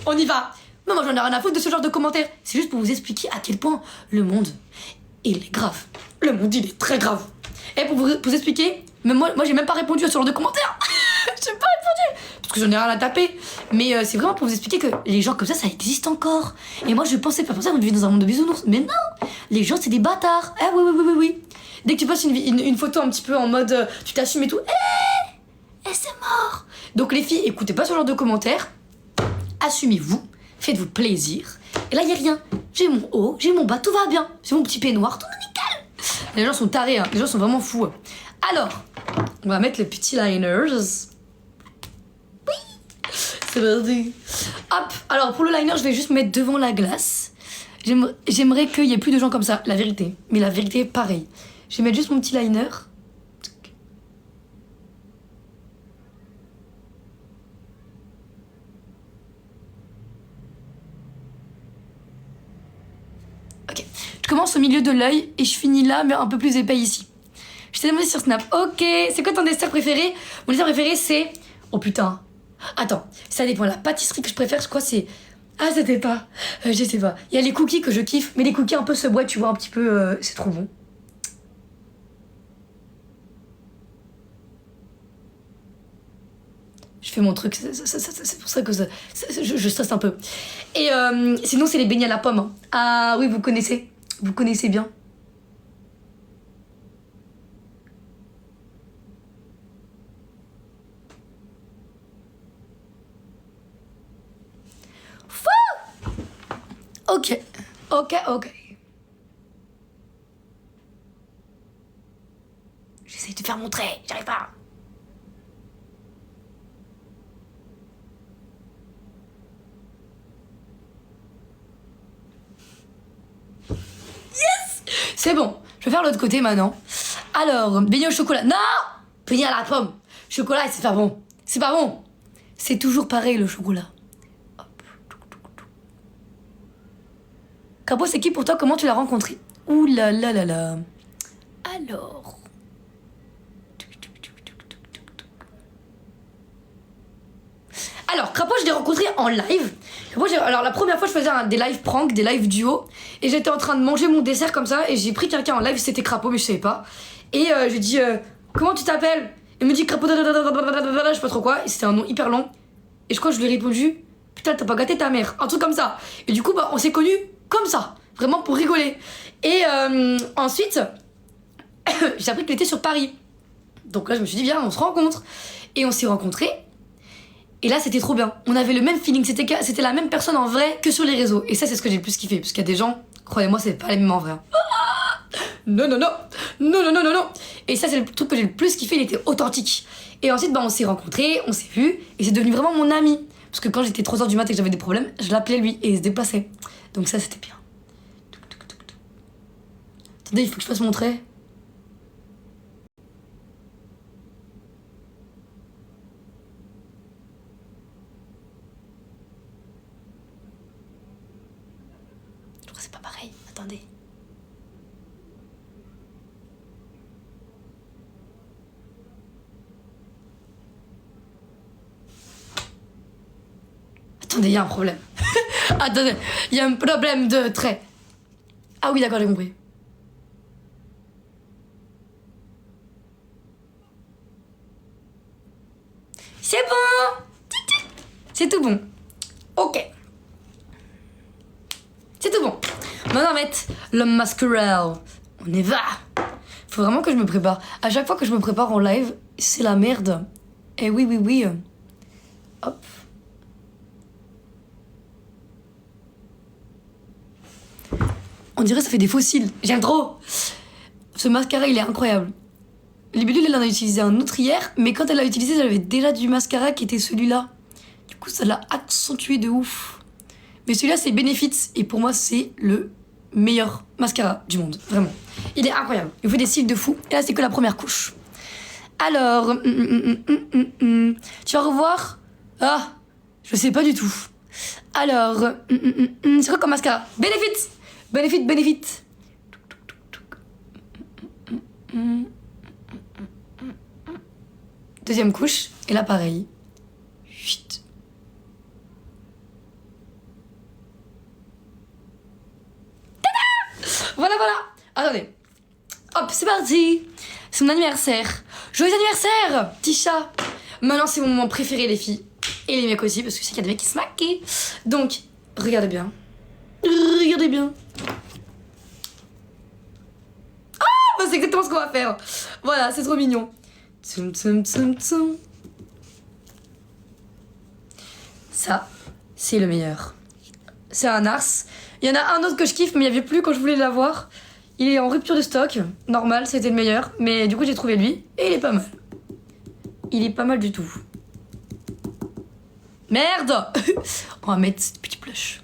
Speaker 1: On y va. Non, moi j'en ai rien à foutre de ce genre de commentaires. C'est juste pour vous expliquer à quel point le monde, il est grave. Le monde, il est très grave. Et pour vous expliquer, même moi j'ai même pas répondu à ce genre de commentaires. J'ai pas répondu. Parce que j'en ai rien à taper. Mais c'est vraiment pour vous expliquer que les gens comme ça existe encore. Et moi je pensais pas pour ça qu'on vivait dans un monde de bisounours. Mais non, les gens c'est des bâtards. Eh oui. Dès que tu passes une photo un petit peu en mode tu t'assumes et tout, c'est mort. Donc les filles, écoutez pas ce genre de commentaires. Assumez-vous, faites-vous plaisir. Et là, il n'y a rien. J'ai mon haut, j'ai mon bas, tout va bien. C'est mon petit peignoir, tout va nickel. Les gens sont tarés, hein. Les gens sont vraiment fous. Alors, on va mettre les petits liners. Oui, c'est parti. Hop, alors pour le liner, je vais juste me mettre devant la glace. J'aimerais qu'il y ait plus de gens comme ça, la vérité. Mais la vérité, pareil. Je vais mettre juste mon petit liner. Je commence au milieu de l'œil et je finis là, mais un peu plus épais ici. Je t'ai demandé sur Snap. Ok, c'est quoi ton dessert préféré? Mon dessert préféré, c'est... Oh putain. Attends, ça dépend. La pâtisserie que je préfère, je crois, c'est... Ah, ça sais pas. Je sais pas. Il y a les cookies que je kiffe, mais les cookies un peu Subway, tu vois, un petit peu... c'est trop bon. Je fais mon truc, c'est pour ça que je stresse un peu. Et sinon, c'est les beignets à la pomme. Hein. Ah oui, vous connaissez. Vous connaissez bien. Fou. Ok. J'essaie de faire mon trait, j'arrive pas. C'est bon, je vais faire l'autre côté maintenant. Alors, beignet au chocolat. Non! Beignet à la pomme. Chocolat, c'est pas bon. C'est pas bon. C'est toujours pareil, le chocolat. Hop. Crapaud, c'est qui pour toi? Comment tu l'as rencontré? Ouh là là là là. Alors... Crapaud, je l'ai rencontré en live. Alors, la première fois, je faisais des live prank, des live duo. Et j'étais en train de manger mon dessert comme ça. Et j'ai pris quelqu'un en live, c'était Crapaud, mais je savais pas. Et je lui ai dit, comment tu t'appelles? Il me dit Crapaud, je sais pas trop quoi. Et c'était un nom hyper long. Et je crois que je lui ai répondu, putain, t'as pas gâté ta mère. Un truc comme ça. Et du coup, bah, on s'est connus comme ça. Vraiment pour rigoler. Et ensuite, j'ai appris qu'il était sur Paris. Donc là, je me suis dit, viens, on se rencontre. Et on s'est rencontrés. Et là, c'était trop bien. On avait le même feeling. C'était la même personne en vrai que sur les réseaux. Et ça, c'est ce que j'ai le plus kiffé. Parce qu'il y a des gens, croyez-moi, c'est pas les mêmes en vrai. Non. Et ça, c'est le truc que j'ai le plus kiffé. Il était authentique. Et ensuite, bah, on s'est rencontrés, on s'est vus. Et c'est devenu vraiment mon ami. Parce que quand j'étais 3h du mat et que j'avais des problèmes, je l'appelais lui. Et il se déplaçait. Donc ça, c'était bien. Attendez, il faut que je fasse mon trait. C'est pas pareil, attendez. Attendez, il y a un problème. Attendez, il y a un problème de trait. Ah oui, d'accord, j'ai compris. C'est bon. C'est tout bon. Ok. C'est tout bon. Maintenant, on va mettre le mascara. On y va. Faut vraiment que je me prépare. À chaque fois que je me prépare en live, c'est la merde. Eh oui. Hop. On dirait que ça fait des fossiles. J'aime trop. Ce mascara, il est incroyable. Libellule, elle en a utilisé un autre hier, mais quand elle l'a utilisé, elle avait déjà du mascara qui était celui-là. Du coup, ça l'a accentué de ouf. Mais celui-là, c'est Benefit, et pour moi, c'est le meilleur mascara du monde, vraiment. Il est incroyable. Il fait des cils de fou, et là, c'est que la première couche. Alors, tu vas revoir? Ah, je sais pas du tout. Alors, c'est quoi comme mascara? Benefit. Benefit. Deuxième couche, et là pareil. Chut. Voilà. Attendez. Hop, c'est parti. C'est mon anniversaire. Joyeux anniversaire, petit chat. Maintenant, c'est mon moment préféré, les filles. Et les mecs aussi, parce que je sais qu'il y a des mecs qui se maquillent. Donc, regardez bien. Ah, bah, c'est exactement ce qu'on va faire. Voilà, c'est trop mignon. Ça, c'est le meilleur. C'est un Ars. Il y en a un autre que je kiffe, mais il n'y avait plus quand je voulais l'avoir. Il est en rupture de stock. Normal, c'était le meilleur. Mais du coup, j'ai trouvé lui. Et il est pas mal. Il est pas mal du tout. Merde. On va mettre ce petit blush.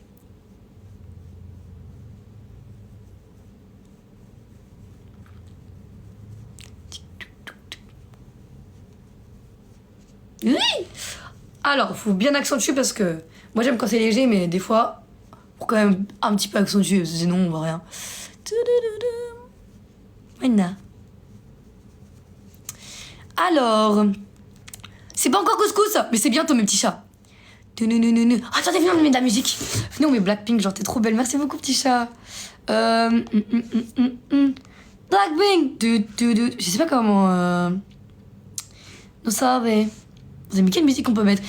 Speaker 1: Oui. Alors, faut bien accentuer parce que moi j'aime quand c'est léger, mais des fois, faut quand même un petit peu accentuer, sinon on voit rien. Voilà. Alors, c'est pas encore couscous, mais c'est bientôt mes petits chats. Attendez, venez, on met de la musique. Venez, on met Blackpink, genre t'es trop belle. Merci beaucoup, petit chat. Blackpink. Je sais pas comment. Non, ça va. Vous avez mis quelle musique on peut mettre?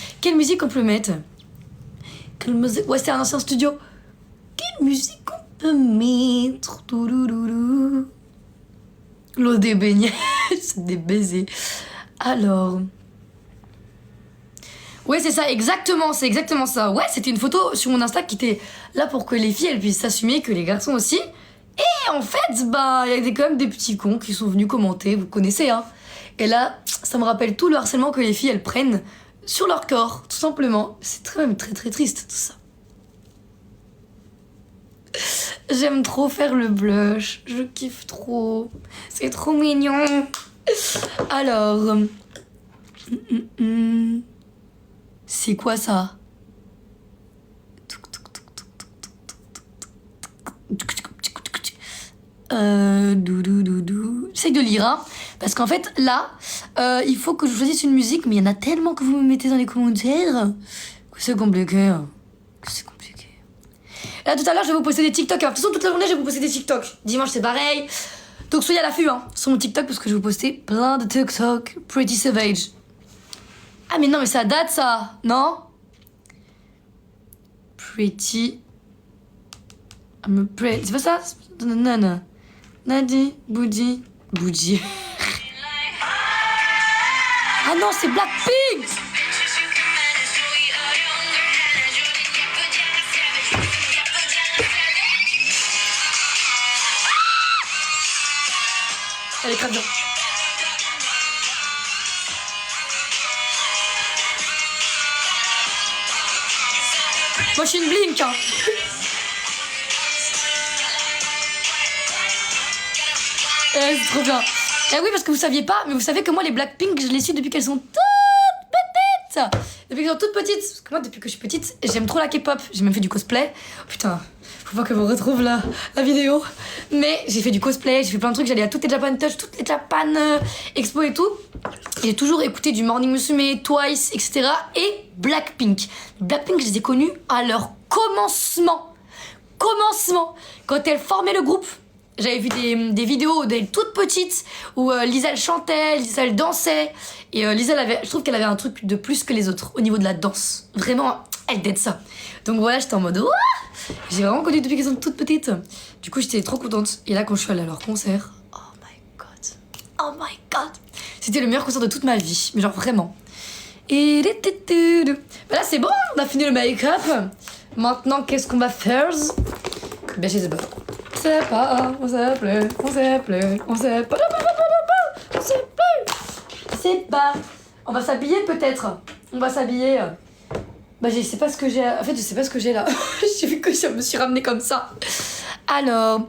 Speaker 1: Ouais, c'est un ancien studio. Quelle musique on peut mettre? L'eau des beignets. C'est des baisers. Alors. Ouais, c'est ça, exactement, c'est exactement ça. Ouais, c'était une photo sur mon Insta qui était là pour que les filles, elles puissent s'assumer, que les garçons aussi. Et en fait, bah, il y a quand même des petits cons qui sont venus commenter, vous connaissez, hein. Et là, ça me rappelle tout le harcèlement que les filles, elles prennent sur leur corps, tout simplement. C'est très triste, tout ça. J'aime trop faire le blush, je kiffe trop. C'est trop mignon. Alors... C'est quoi ça? J'essaye de lire, hein, parce qu'en fait, là, il faut que je choisisse une musique, mais il y en a tellement que vous me mettez dans les commentaires que c'est compliqué. Là, tout à l'heure, je vais vous poster des TikTok. De toute façon, toute la journée, je vais vous poster des TikTok. Dimanche, c'est pareil. Donc, soyez à l'affût, hein, sur mon TikTok, parce que je vais vous poster plein de TikTok. Pretty Savage. Ah, mais non, mais ça date, ça, non? Pretty... C'est pas ça? Non. Nadi, Boudi. Ah non, c'est Blackpink! Elle est grave bien. Moi, je suis une Blink, hein. C'est trop bien. Eh oui, parce que vous saviez pas, mais vous savez que moi, les Blackpink, je les suis depuis qu'elles sont toutes petites. Depuis qu'elles sont toutes petites. Parce que moi, depuis que je suis petite, j'aime trop la K-pop. J'ai même fait du cosplay. Oh, putain, faut pas que vous retrouve la vidéo. Mais j'ai fait du cosplay, j'ai fait plein de trucs. J'allais à toutes les Japan Touch, toutes les Japan Expo et tout. J'ai toujours écouté du Morning Musume, Twice, etc. Et Blackpink. Blackpink, je les ai connus à leur commencement. Quand elles formaient le groupe. J'avais vu des vidéos d'elle toute petite où Lisa elle chantait, Lisa elle dansait. Et Lisa, je trouve qu'elle avait un truc de plus que les autres au niveau de la danse. Vraiment, elle dead ça. Donc voilà, j'étais en mode ouah. J'ai vraiment connu depuis qu'elles sont toutes petites. Du coup, j'étais trop contente. Et là, quand je suis allée à leur concert, oh my god. C'était le meilleur concert de toute ma vie. Mais genre vraiment. Et bah là, c'est bon, on a fini le make-up. Maintenant, qu'est-ce qu'on va faire? Ben, je sais pas. sait pas, on sait plus, on sait plus, on sait pas, on sait plus. Je sais pas. On va s'habiller peut-être. On va s'habiller. Bah je sais pas ce que j'ai. En fait je sais pas ce que j'ai là. J'ai vu que je me suis ramenée comme ça. Alors,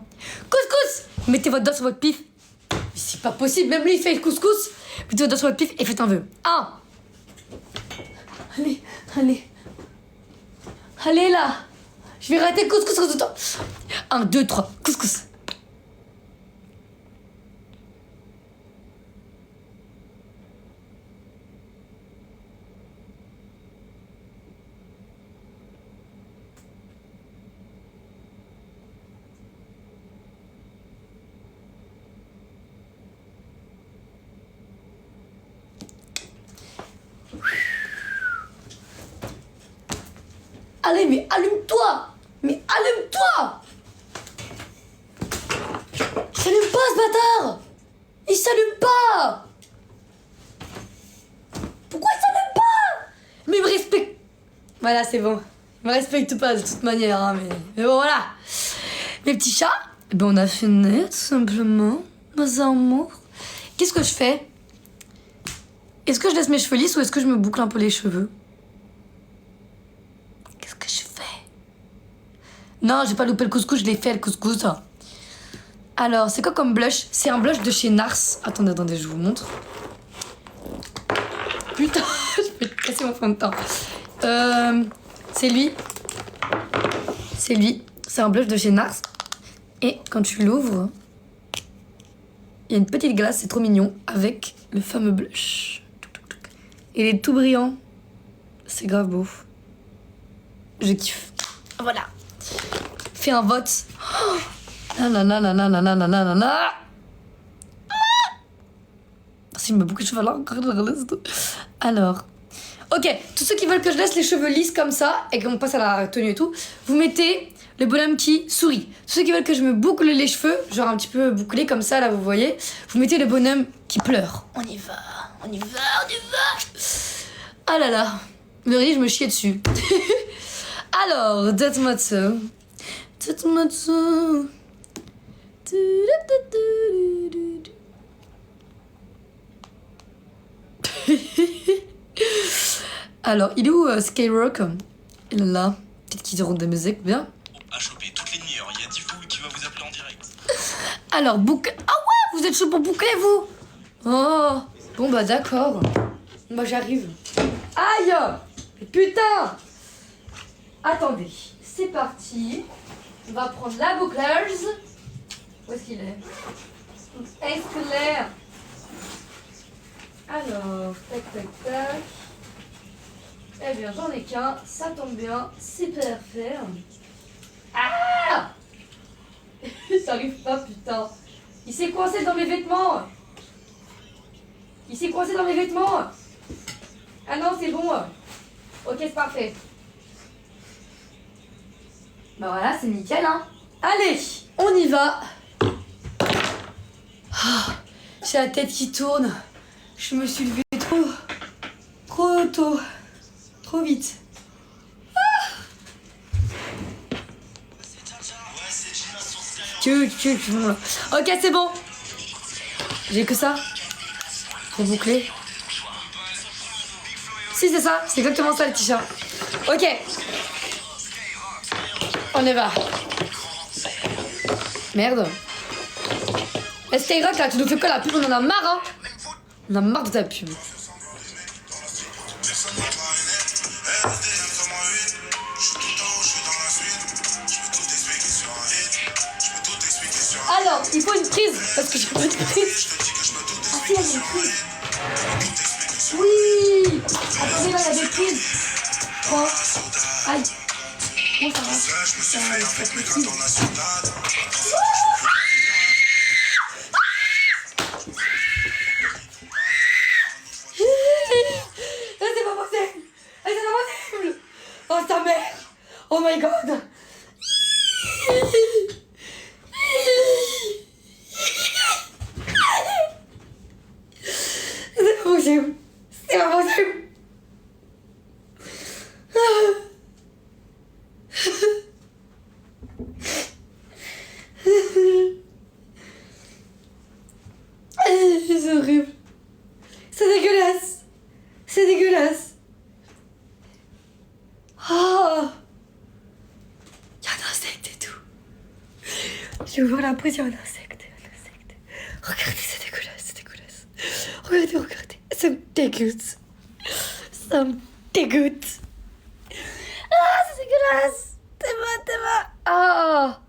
Speaker 1: couscous. Mettez votre doigt sur votre pif. Mais c'est pas possible. Même lui il fait le couscous. Mettez votre doigt sur votre pif et faites un vœu. 1. Allez, allez. Allez là. Je vais rater le couscous tout le temps. 1, 2, 3. Couscous. Allez, mais allume-toi! Mais allume-toi! Il s'allume pas, ce bâtard! Il s'allume pas! Pourquoi il s'allume pas? Mais il me respecte... Voilà, c'est bon. Il me respecte pas de toute manière, hein, mais bon, voilà. Mes petits chats, eh ben on a fini, tout simplement. Dans un amour. Qu'est-ce que je fais? Est-ce que je laisse mes cheveux lisses ou est-ce que je me boucle un peu les cheveux? Qu'est-ce que je fais? Non, j'ai pas loupé le couscous, je l'ai fait le couscous. Alors, c'est quoi comme blush? C'est un blush de chez Nars. Attendez, je vous montre. Putain, je vais te casser mon fond de teint. C'est lui. C'est lui. C'est un blush de chez Nars. Et quand tu l'ouvres, il y a une petite glace, c'est trop mignon, avec le fameux blush. Il est tout brillant. C'est grave beau. Je kiffe. Voilà. Fais un vote. Oh, nanana. Si je me boucle les cheveux là, alors. Ok, tous ceux qui veulent que je laisse les cheveux lisses comme ça et qu'on passe à la tenue et tout, vous mettez le bonhomme qui sourit. Tous ceux qui veulent que je me boucle les cheveux, genre un petit peu bouclés comme ça, là, vous voyez, vous mettez le bonhomme qui pleure. On y va. Ah là là. Mais je me chiais dessus. Alors, dites-moi ça. Alors, il est où Skyrock? Il est là. Peut-être qu'ils auront de la musique, bien.
Speaker 3: À choper toutes les demi-heures, il y a Diffou qui va vous appeler en direct.
Speaker 1: Alors, boucle... Ah ouais, vous êtes chaud pour boucler, vous? Oh, bon bah d'accord. Moi j'arrive. Aïe! Mais putain! Attendez, c'est parti. On va prendre la boucleuse. Où est-ce qu'il est? Est-ce que l'air? Alors, tac. Eh bien, j'en ai qu'un, ça tombe bien, c'est parfait. Ah! J'arrive pas, putain. Il s'est coincé dans mes vêtements. Ah non, c'est bon. Ok, c'est parfait. Bah voilà, c'est nickel, hein. Allez, on y va. Ah, j'ai la tête qui tourne. Je me suis levée trop tôt. Trop vite. Ok, c'est bon. J'ai que ça pour boucler. Si, c'est ça. C'est exactement ça, le t-shirt. Ok. On y va. Merde. Skyrock, là, tu nous fais quoi la pub? On en a marre, hein. On en a marre de ta pub. Alors, il faut une prise, parce que j'ai pas de prise. Ah si, il y a une prise. Oui. Attendez, là, il y a des prises. 3. Aïe. Bon, ça va. Ça va, c'est pas possible. C'est pas possible. C'est pas possible. Oh, ta mère. Oh my god. C'est pas possible. C'est pas possible. Oh, il y a un insecte et tout. Je vois l'impression d'un insecte. Regardez, c'est dégueulasse, c'est dégueulasse. Regardez, regardez. Ça me dégoûte. Ça me dégoûte. Ah, c'est dégueulasse. T'es bas. Ah.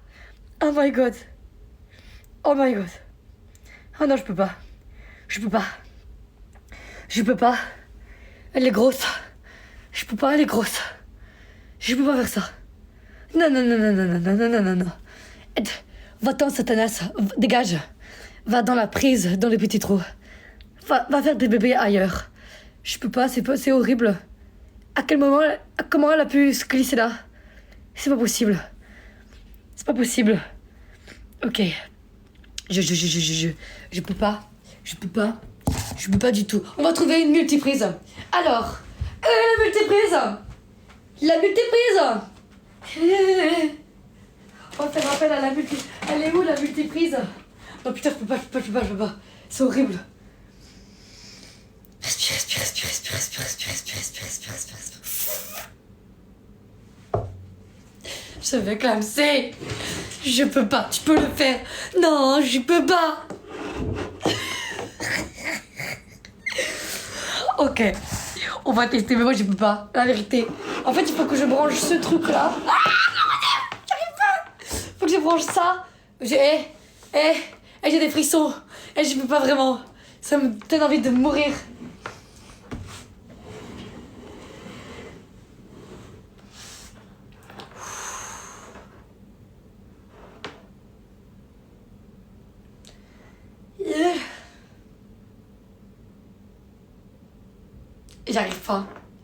Speaker 1: Oh my god. Oh my god. Oh non, je peux pas. Je peux pas. Elle est grosse. Je peux pas, elle est grosse. Je peux pas faire ça. Non. Va-t'en, Satanas. Dégage. Va dans la prise, dans les petits trous. Va faire des bébés ailleurs. Je peux pas, c'est horrible. À quel moment, comment elle a pu se glisser là? C'est pas possible. Ok. Je peux pas. Je peux pas du tout. On va trouver une multiprise. Alors, la multiprise. On va faire appel à la multiprise. Elle est où la multiprise? Non putain, je peux pas. C'est horrible. Respire. Je vais clamser. Je peux pas. Tu peux le faire. Non, je peux pas. Ok. On va tester, mais moi je peux pas. La vérité. En fait, il faut que je branche ce truc là. Ah non, j'arrive pas. Faut que je branche ça. J'ai des frissons. Je peux pas vraiment. Ça me donne envie de mourir.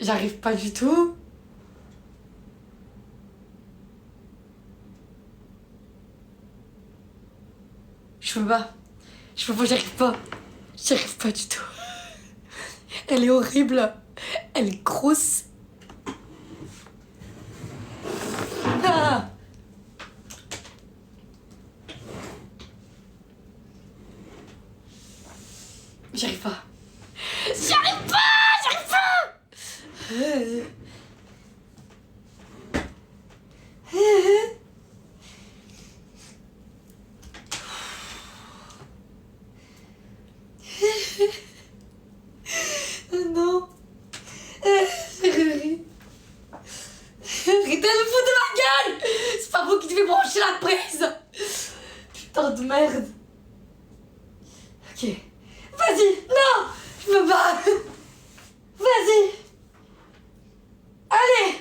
Speaker 1: J'arrive pas du tout. J'arrive pas du tout. Elle est horrible. Elle est grosse. Ah. J'arrive pas. Non. Arrêtez de me foutre de ma gueule. C'est pas vous qui devez brancher la prise. Putain de merde. Ok. Vas-y. Non. Je peux pas. Vas-y. Allez.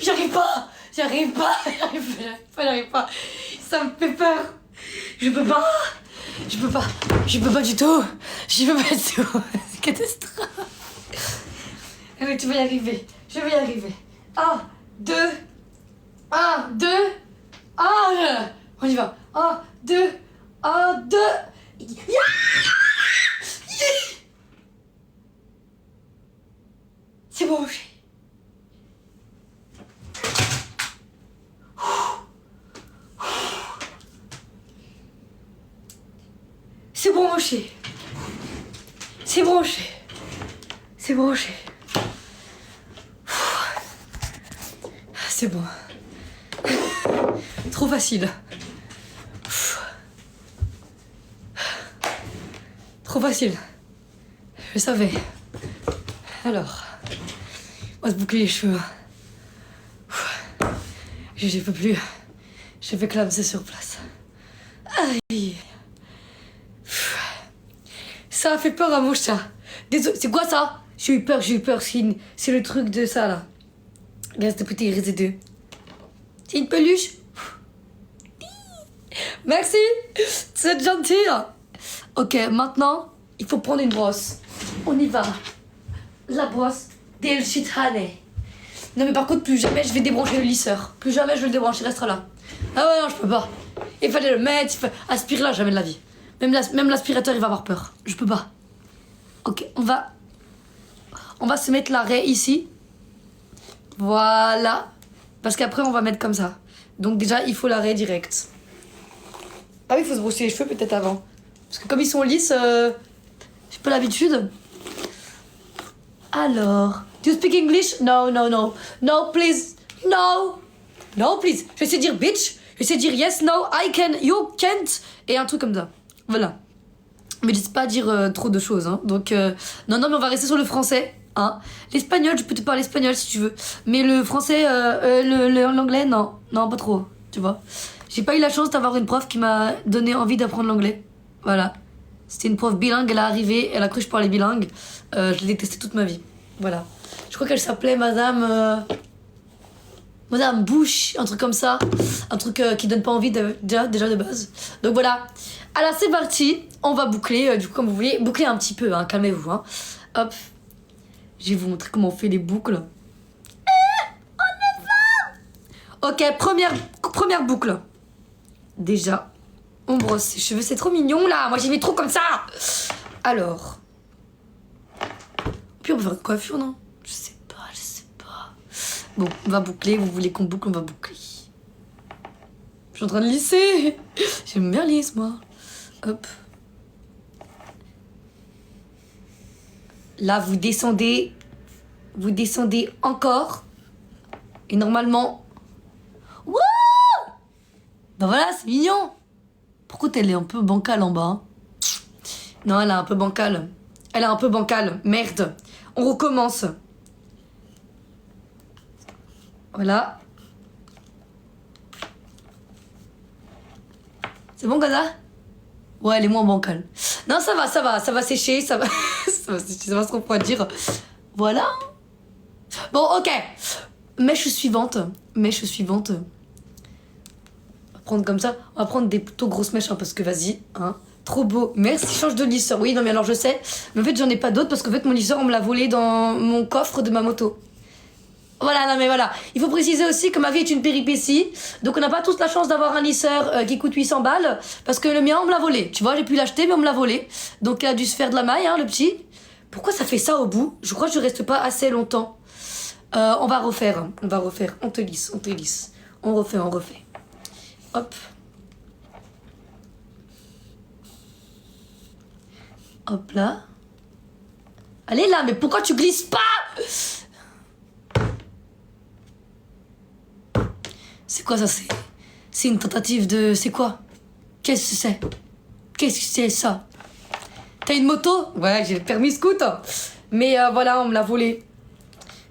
Speaker 1: J'arrive pas. Ça me fait peur. Je peux pas du tout. C'est catastrophe. Mais tu vas y arriver. Je vais y arriver. 1, 2. On y va. 1, 2. C'est bon. C'est branché. C'est bon. Trop facile. Trop facile. Je savais. Alors, on va se boucler les cheveux. Je peux plus. Je vais clamser sur place. Aïe. Ça a fait peur à mon chat. Désolé, c'est quoi ça? J'ai eu peur. C'est le truc de ça là. Regarde ce petit résidu. C'est une peluche. Merci. C'est gentil. Ok, maintenant, il faut prendre une brosse. On y va. La brosse del Chitane. Non mais par contre, plus jamais je vais débrancher le lisseur. Plus jamais je vais le débrancher, il restera là. Ah ouais, non, je peux pas. Il fallait le mettre, aspire là, jamais de la vie. Même l'aspirateur, il va avoir peur. Je peux pas. Ok, on va se mettre l'arrêt ici. Voilà. Parce qu'après, on va mettre comme ça. Donc déjà, il faut l'arrêt direct. Ah oui, il faut se brosser les cheveux peut-être avant. Parce que comme ils sont lisses, j'ai pas l'habitude. Alors, do you speak English? No, no, no. No, please. No. No, please. Je vais essayer de dire bitch. Je vais essayer de dire yes, no, I can, you can't. Et un truc comme ça. Voilà. Mais je sais pas dire trop de choses. Hein. Donc, non, non, mais on va rester sur le français. Hein. L'espagnol, je peux te parler espagnol si tu veux. Mais le français, l'anglais, non. Non, pas trop. Tu vois. J'ai pas eu la chance d'avoir une prof qui m'a donné envie d'apprendre l'anglais. Voilà. C'était une prof bilingue, elle est arrivée, elle a cru que je parlais bilingue. Je l'ai détestée toute ma vie. Voilà. Je crois qu'elle s'appelait Madame Bush, un truc comme ça. Un truc qui donne pas envie déjà de base. Donc voilà. Alors c'est parti. On va boucler, du coup, comme vous voulez. Boucler un petit peu, hein, calmez-vous. Hein. Hop. Je vais vous montrer comment on fait les boucles. Ok, première boucle. Déjà. On brosse ses cheveux, c'est trop mignon là. Moi j'y vais trop comme ça. Alors. Puis on peut faire une coiffure, non? Je sais pas. Bon, on va boucler. Vous voulez qu'on boucle, on va boucler. Je suis en train de lisser. J'aime bien lisse, moi. Hop. Là, vous descendez. Vous descendez encore. Et normalement. Wouh! Ben voilà, c'est mignon. Pourquoi elle est un peu bancale en bas hein? Non, elle est un peu bancale. Elle est un peu bancale. Merde. On recommence. Voilà. C'est bon, Gaza? Ouais, elle est moins bancale. Non, ça va sécher, ça va sécher, ça va se refroidir. Voilà. Bon, ok. Mèche suivante. On va prendre comme ça. On va prendre des plutôt grosses mèches, hein, parce que vas-y, hein. Trop beau. Merci, change de lisseur. Oui, non, mais alors je sais. Mais en fait, j'en ai pas d'autres parce qu'en fait, mon lisseur, on me l'a volé dans mon coffre de ma moto. Voilà, non, mais voilà. Il faut préciser aussi que ma vie est une péripétie. Donc, on n'a pas tous la chance d'avoir un lisseur qui coûte 800 balles. Parce que le mien, on me l'a volé. Tu vois, j'ai pu l'acheter, mais on me l'a volé. Donc, il a dû se faire de la maille, hein, le petit. Pourquoi ça fait ça au bout? Je crois que je reste pas assez longtemps. On va refaire. On te lisse. On refait. Hop. Hop là. Allez là, mais pourquoi tu glisses pas? C'est quoi ça? C'est une tentative de... C'est quoi? Qu'est-ce que c'est ça? T'as une moto? Ouais, j'ai le permis scoot. Mais voilà, on me l'a volé.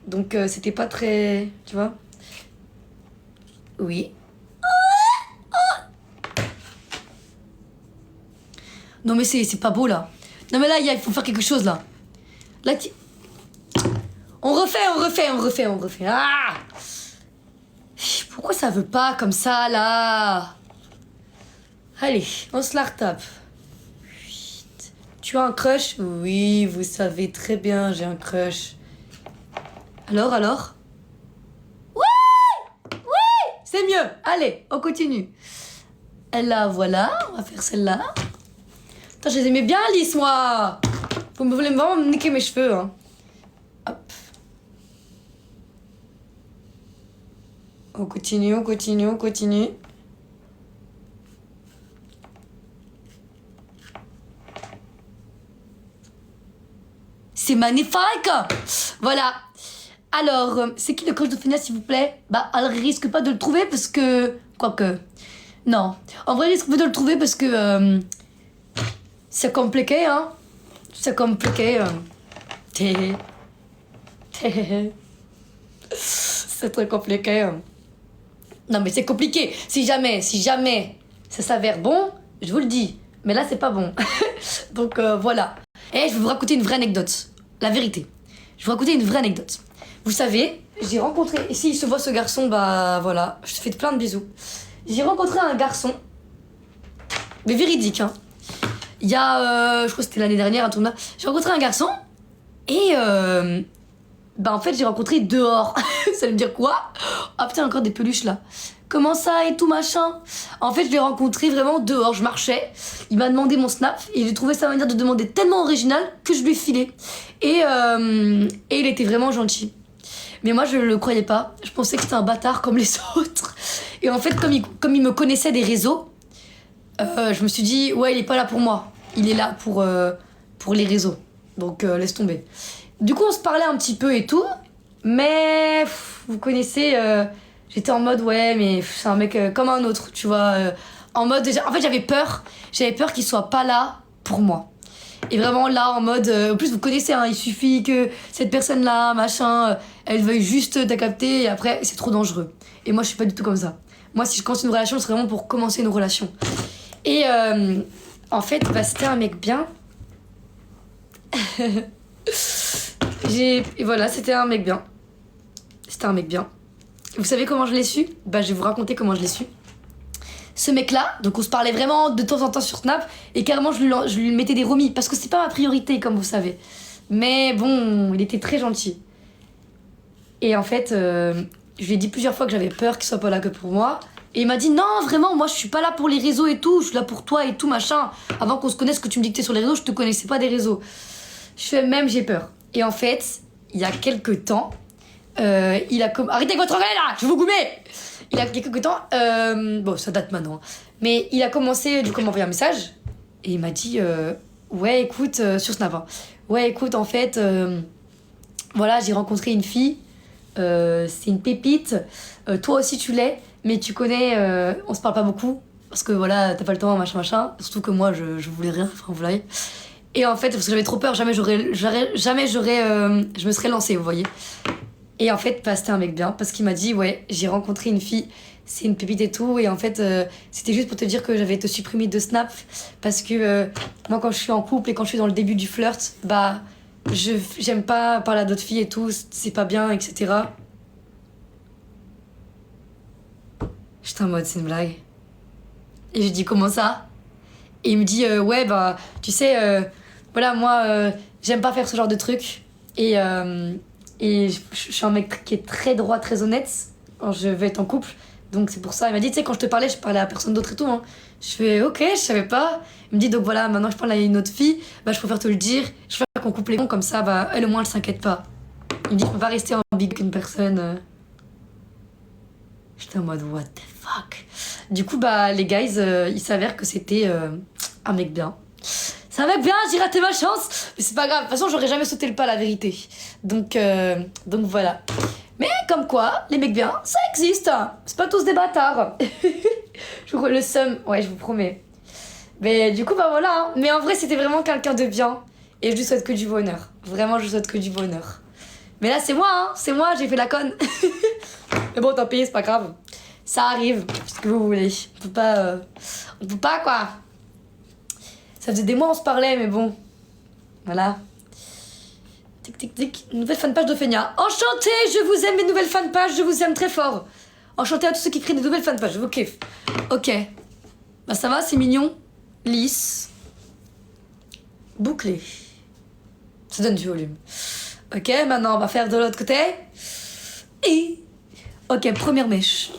Speaker 1: Donc c'était pas très... Tu vois? Oui. Non mais c'est pas beau là. Non mais là il faut faire quelque chose là. Là on refait. Ah! Pourquoi ça veut pas comme ça là? Allez, on se la retape. Tu as un crush? Oui, vous savez très bien, j'ai un crush. Alors? Oui! C'est mieux. Allez, on continue. Là, voilà, on va faire celle-là. Putain, je les aimais bien, Alice, moi. Vous voulez vraiment me niquer mes cheveux, hein. Hop. On continue. C'est magnifique. Voilà. Alors, c'est qui le crush de Finesse, s'il vous plaît? Bah, elle risque pas de le trouver parce que... Quoique... Non. En vrai, elle risque pas de le trouver parce que... C'est compliqué, hein. C'est compliqué. C'est très compliqué. Non, mais c'est compliqué. Si jamais ça s'avère bon, je vous le dis. Mais là, c'est pas bon. Donc, voilà. Et je vais vous raconter une vraie anecdote. La vérité. Je vais vous raconter une vraie anecdote. Vous savez, j'ai rencontré... Et s'il se voit ce garçon, bah voilà. Je te fais plein de bisous. J'ai rencontré un garçon. Mais véridique, hein. Il y a... je crois que c'était l'année dernière, un tournage. J'ai rencontré un garçon. Et... bah en fait, j'ai rencontré dehors. Ça veut dire quoi? Ah putain, encore des peluches là. Comment ça et tout machin? En fait, je l'ai rencontré vraiment dehors. Je marchais. Il m'a demandé mon snap. Et j'ai trouvé sa manière de demander tellement originale que je lui ai filé. Et il était vraiment gentil. Mais moi, je le croyais pas. Je pensais que c'était un bâtard comme les autres. Et en fait, comme il me connaissait des réseaux, je me suis dit, ouais, il est pas là pour moi. Il est là pour les réseaux. Donc laisse tomber. Du coup, on se parlait un petit peu et tout. Mais vous connaissez, j'étais en mode ouais, mais c'est un mec comme un autre, tu vois. En mode, en fait, j'avais peur qu'il soit pas là pour moi. Et vraiment là, en mode, en plus, vous connaissez, hein, il suffit que cette personne-là, machin, elle veuille juste t'accepter et après, c'est trop dangereux. Et moi, je suis pas du tout comme ça. Moi, si je commence une relation, c'est vraiment pour commencer une relation. Et en fait, bah, c'était un mec bien. Et voilà, c'était un mec bien. C'était un mec bien. Vous savez comment je l'ai su? Bah, je vais vous raconter comment je l'ai su. Ce mec-là, donc on se parlait vraiment de temps en temps sur Snap, et carrément je lui mettais des remis, parce que c'est pas ma priorité, comme vous savez. Mais bon, il était très gentil. Et en fait, je lui ai dit plusieurs fois que j'avais peur qu'il soit pas là que pour moi. Et il m'a dit non, vraiment, moi je suis pas là pour les réseaux et tout, je suis là pour toi et tout, machin. Avant qu'on se connaisse, que tu me dictais sur les réseaux, je te connaissais pas des réseaux. Je fais même, j'ai peur. Et en fait, il y a quelques temps, il a arrêtez avec votre anglais là, je vais vous goumer. Il y a quelques temps, bon ça date maintenant, hein, mais il a commencé du coup à m'envoyer un message et il m'a dit ouais écoute, sur Snap, hein, ouais écoute en fait, voilà j'ai rencontré une fille, c'est une pépite, toi aussi tu l'es, mais tu connais, on se parle pas beaucoup parce que voilà t'as pas le temps machin, surtout que moi je voulais rien, enfin vous voyez. Et en fait parce que j'avais trop peur, jamais je me serais lancée, vous voyez. Et en fait, bah, c'était un mec bien, parce qu'il m'a dit, ouais, j'ai rencontré une fille, c'est une pépite et tout, et en fait, c'était juste pour te dire que j'avais été supprimée de Snap, parce que moi, quand je suis en couple et quand je suis dans le début du flirt, bah, j'aime pas parler à d'autres filles et tout, c'est pas bien, etc. J'étais en mode, c'est une blague. Et j'ai dit, comment ça? Et il me dit, ouais, bah, tu sais, voilà, moi, j'aime pas faire ce genre de truc, et je suis un mec qui est très droit, très honnête quand je vais être en couple. Donc c'est pour ça. Il m'a dit, tu sais, quand je te parlais, je parlais à personne d'autre et tout. Hein. Je fais, ok, je savais pas. Il me dit, donc voilà, maintenant que je parle à une autre fille, bah je préfère te le dire. Je préfère qu'on coupe les ponts, comme ça, bah elle au moins elle s'inquiète pas. Il me dit, je peux pas rester en big qu'une personne. J'étais en mode, what the fuck. Du coup, bah les guys, il s'avère que c'était un mec bien. C'est un mec bien, j'ai raté ma chance, mais c'est pas grave, de toute façon j'aurais jamais sauté le pas, la vérité. Donc voilà. Mais comme quoi, les mecs bien, ça existe, hein. C'est pas tous des bâtards. Le seum, ouais je vous promets. Mais du coup bah voilà, hein. Mais en vrai c'était vraiment quelqu'un de bien, et je lui souhaite que du bonheur. Vraiment je lui souhaite que du bonheur. Mais là c'est moi, hein, c'est moi, j'ai fait la conne. Mais bon tant pis, c'est pas grave. Ça arrive, c'est ce que vous voulez. On peut pas quoi. Ça faisait des mois on se parlait, mais bon. Voilà. Tic tic tic. Nouvelle fanpage d'Ophénia. Enchantée, je vous aime mes nouvelles fanpages, je vous aime très fort. Enchantée à tous ceux qui créent des nouvelles fanpages, je vous kiffe. Ok. Bah ça va, c'est mignon. Lisse. Bouclé. Ça donne du volume. Ok, maintenant on va faire de l'autre côté. Et... Ok, première mèche.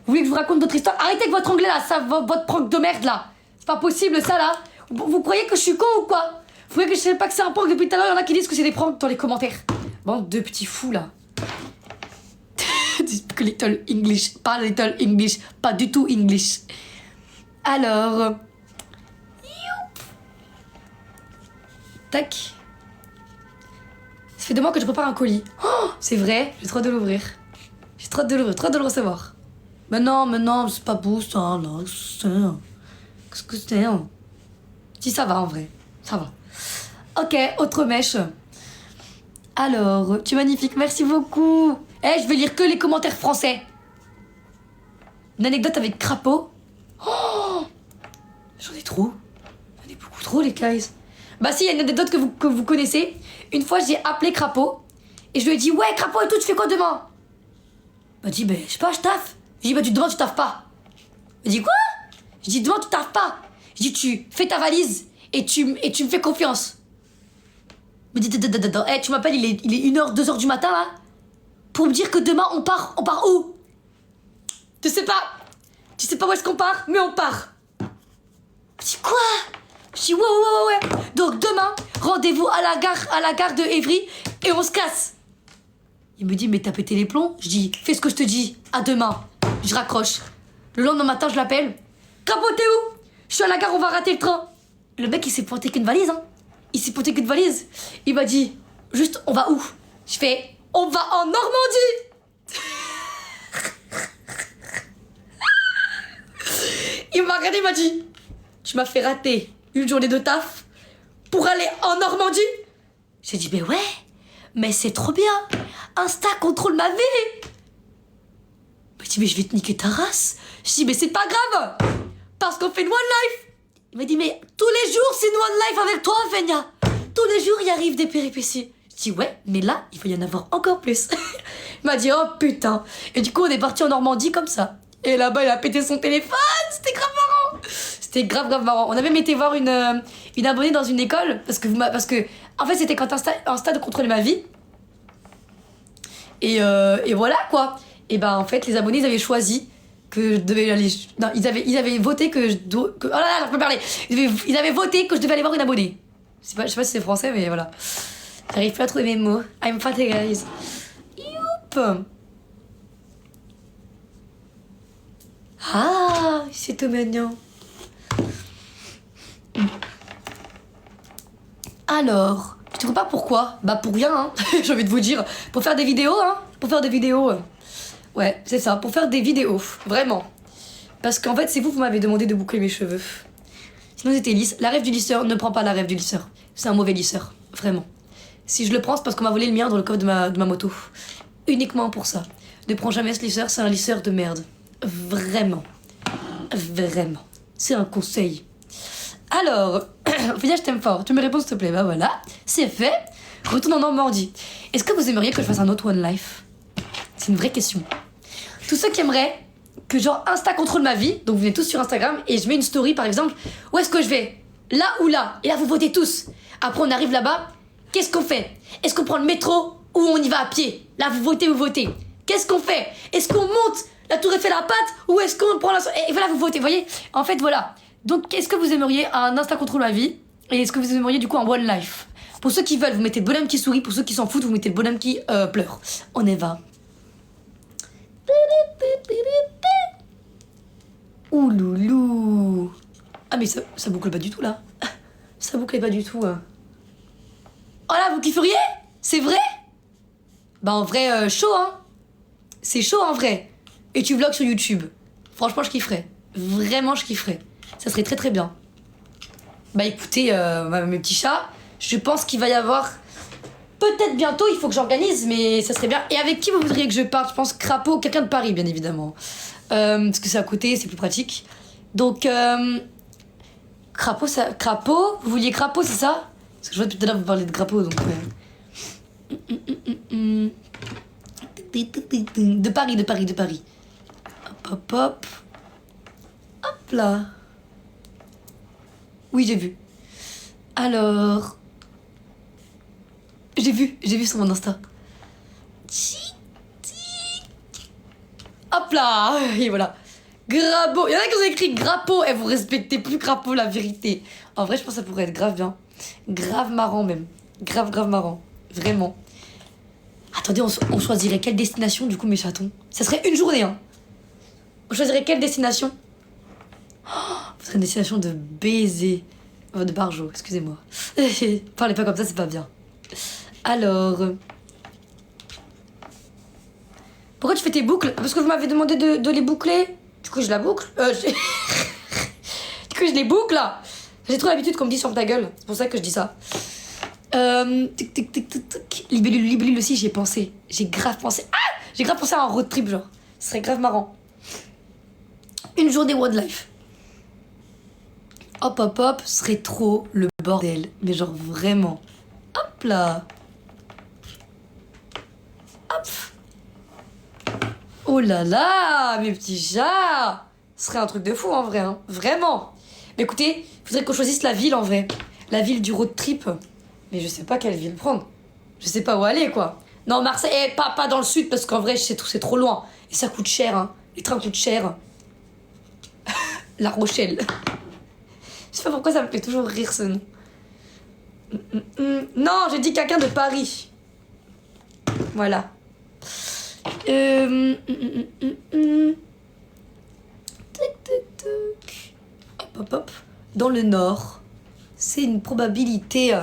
Speaker 1: Vous voulez que je vous raconte votre histoire? Arrêtez avec votre anglais là, ça, votre prank de merde là. C'est pas possible ça là. Vous croyez que je suis con ou quoi? Vous croyez que je sais pas que c'est un prank depuis tout à l'heure? Il y en a qui disent que c'est des pranks dans les commentaires. Bande de petits fous là. Little English, pas little English, pas du tout English. Alors... Tac. Ça fait 2 mois que je prépare un colis. Oh, c'est vrai, j'ai trop hâte de l'ouvrir. J'ai trop hâte de l'ouvrir, trop hâte de le recevoir. Mais non, c'est pas beau ça là. Qu'est-ce que c'est hein? Si ça va en vrai, ça va. Ok, autre mèche. Alors, tu es magnifique, merci beaucoup. Je vais lire que les commentaires français. Une anecdote avec crapaud. Oh, j'en ai trop. J'en ai beaucoup trop les guys. Bah si, il y a une anecdote que vous connaissez. Une fois, j'ai appelé Crapaud. Et je lui ai dit, ouais, Crapaud et tout, tu fais quoi demain? Il m'a dit, je sais pas, je taffe. J'ai dit, bah demain, tu taffes pas. Il m'a dit, quoi? Je dis, demain, tu taffes pas. Je dis, tu fais ta valise et tu me fais confiance. Il me dit, tu m'appelles, il est 1h, 2h du matin, là, pour me dire que demain, on part où? Tu sais pas où est-ce qu'on part, mais on part. Je dis, quoi? Je dis, ouais. Donc, demain, rendez-vous à la gare de Évry, et on se casse. Il me dit, mais t'as pété les plombs? Je dis, fais ce que je te dis, à demain. Je raccroche. Le lendemain matin, je l'appelle. Crapaud, t'es où? Je suis à la gare, on va rater le train. Le mec, il s'est pointé qu'une valise, hein. il s'est porté qu'une valise. Il m'a dit, juste, on va où? Je fais, on va en Normandie. Il m'a regardé, il m'a dit, tu m'as fait rater une journée de taf pour aller en Normandie. J'ai dit, mais ouais, mais c'est trop bien. Insta contrôle ma vie. Il m'a dit, mais je vais te niquer ta race. Je dis, mais c'est pas grave, parce qu'on fait une one life. Il m'a dit, mais tous les jours, c'est une one life avec toi, Feigna. Tous les jours, il arrive des péripéties. Je dis, ouais, mais là, il va y en avoir encore plus. Il m'a dit, oh putain. Et du coup, on est parti en Normandie comme ça. Et là-bas, il a pété son téléphone. C'était grave marrant. C'était grave marrant. On avait même été voir une abonnée dans une école. Parce que en fait, c'était quand Insta de contrôler ma vie. Et voilà, quoi. Et ben, en fait, les abonnés, ils avaient choisi que je devais aller... Non, ils avaient voté que je dois... oh là là, je peux parler. Ils avaient voté que je devais aller voir une abonnée. Je sais pas si c'est français, mais voilà. J'arrive plus à trouver mes mots. I'm fat, guys. Youp. Ah, c'est tout mignon. Alors, je te comprends pas pourquoi. Bah pour rien, hein. J'ai envie de vous dire. Pour faire des vidéos, hein. Pour faire des vidéos. Ouais, c'est ça, pour faire des vidéos, vraiment. Parce qu'en fait, c'est vous m'avez demandé de boucler mes cheveux. Sinon, c'était lisse. La rêve du lisseur, ne prends pas la rêve du lisseur. C'est un mauvais lisseur, vraiment. Si je le prends, c'est parce qu'on m'a volé le mien dans le coffre de ma moto. Uniquement pour ça. Ne prends jamais ce lisseur, c'est un lisseur de merde. Vraiment. Vraiment. C'est un conseil. Alors, Ophélia, je t'aime fort. Tu me réponds, s'il te plaît. Bah voilà, c'est fait. Retourne en Normandie. Est-ce que vous aimeriez que je fasse un autre One Life? C'est une vraie question. Tous ceux qui aimeraient que genre Insta contrôle ma vie, donc vous venez tous sur Instagram et je mets une story par exemple, où est-ce que je vais? Là ou là? Et là vous votez tous. Après on arrive là-bas, qu'est-ce qu'on fait? Est-ce qu'on prend le métro ou on y va à pied? Là vous votez. Qu'est-ce qu'on fait? Est-ce qu'on monte la tour Eiffel à pattes ou est-ce qu'on prend la... Et voilà vous votez, vous voyez? En fait voilà. Donc est-ce que vous aimeriez un Insta contrôle ma vie? Et est-ce que vous aimeriez du coup un One Life? Pour ceux qui veulent, vous mettez le bonhomme qui sourit. Pour ceux qui s'en foutent, vous mettez le bonhomme qui pleure. On y va. Ouh loulou. Ah mais ça boucle pas du tout là. Ça boucle pas du tout. Oh là, vous kifferiez? C'est vrai? Bah en vrai, chaud hein. C'est chaud en vrai. Et tu vlogs sur YouTube. Franchement, je kifferais. Vraiment, je kifferais. Ça serait très très bien. Bah écoutez, mes petits chats, je pense qu'il va y avoir... Peut-être bientôt, il faut que j'organise, mais ça serait bien. Et avec qui vous voudriez que je parte? Je pense Crapaud, quelqu'un de Paris, bien évidemment. Parce que c'est à côté, c'est plus pratique. Donc, Crapaud, vous vouliez Crapaud, c'est ça? Parce que je vois depuis tout à l'heure vous parlez de Crapaud, donc... De Paris. Hop là. Oui, j'ai vu. Alors... J'ai vu sur mon Insta. Hop là. Et voilà. Grabo. Il y en a qui ont écrit Grappo. Et vous respectez plus Grappo, la vérité. En vrai, je pense que ça pourrait être grave bien. Grave marrant même. Grave marrant. Vraiment. Attendez, on choisirait quelle destination du coup, mes chatons? Ça serait une journée, hein. On choisirait quelle destination? Ce serait une destination de baiser. Oh, de barjo, excusez-moi. Parlez pas comme ça, c'est pas bien. Alors... Pourquoi tu fais tes boucles? Parce que vous m'avez demandé de les boucler. Du coup, je la boucle. Du coup, je les boucle, là. J'ai trop l'habitude qu'on me dise sur ta gueule. C'est pour ça que je dis ça. Libellule aussi, j'y ai pensé. J'ai grave pensé. Ah! J'ai grave pensé à un road trip, genre. Ce serait grave marrant. Une journée wildlife. Hop, ce serait trop le bordel. Mais genre vraiment. Hop là. Hop. Oh là là, mes petits chats. Ce serait un truc de fou en vrai, hein. Vraiment. Mais écoutez, il faudrait qu'on choisisse la ville en vrai. La ville du road trip. Mais je sais pas quelle ville prendre. Je sais pas où aller, quoi. Non, Marseille, pas dans le sud, parce qu'en vrai, c'est trop loin. Et ça coûte cher, hein. Les trains coûtent cher. La Rochelle. Je sais pas pourquoi ça me fait toujours rire ce nom. Non, j'ai dit quelqu'un de Paris. Voilà. Hop. Dans le nord, c'est une probabilité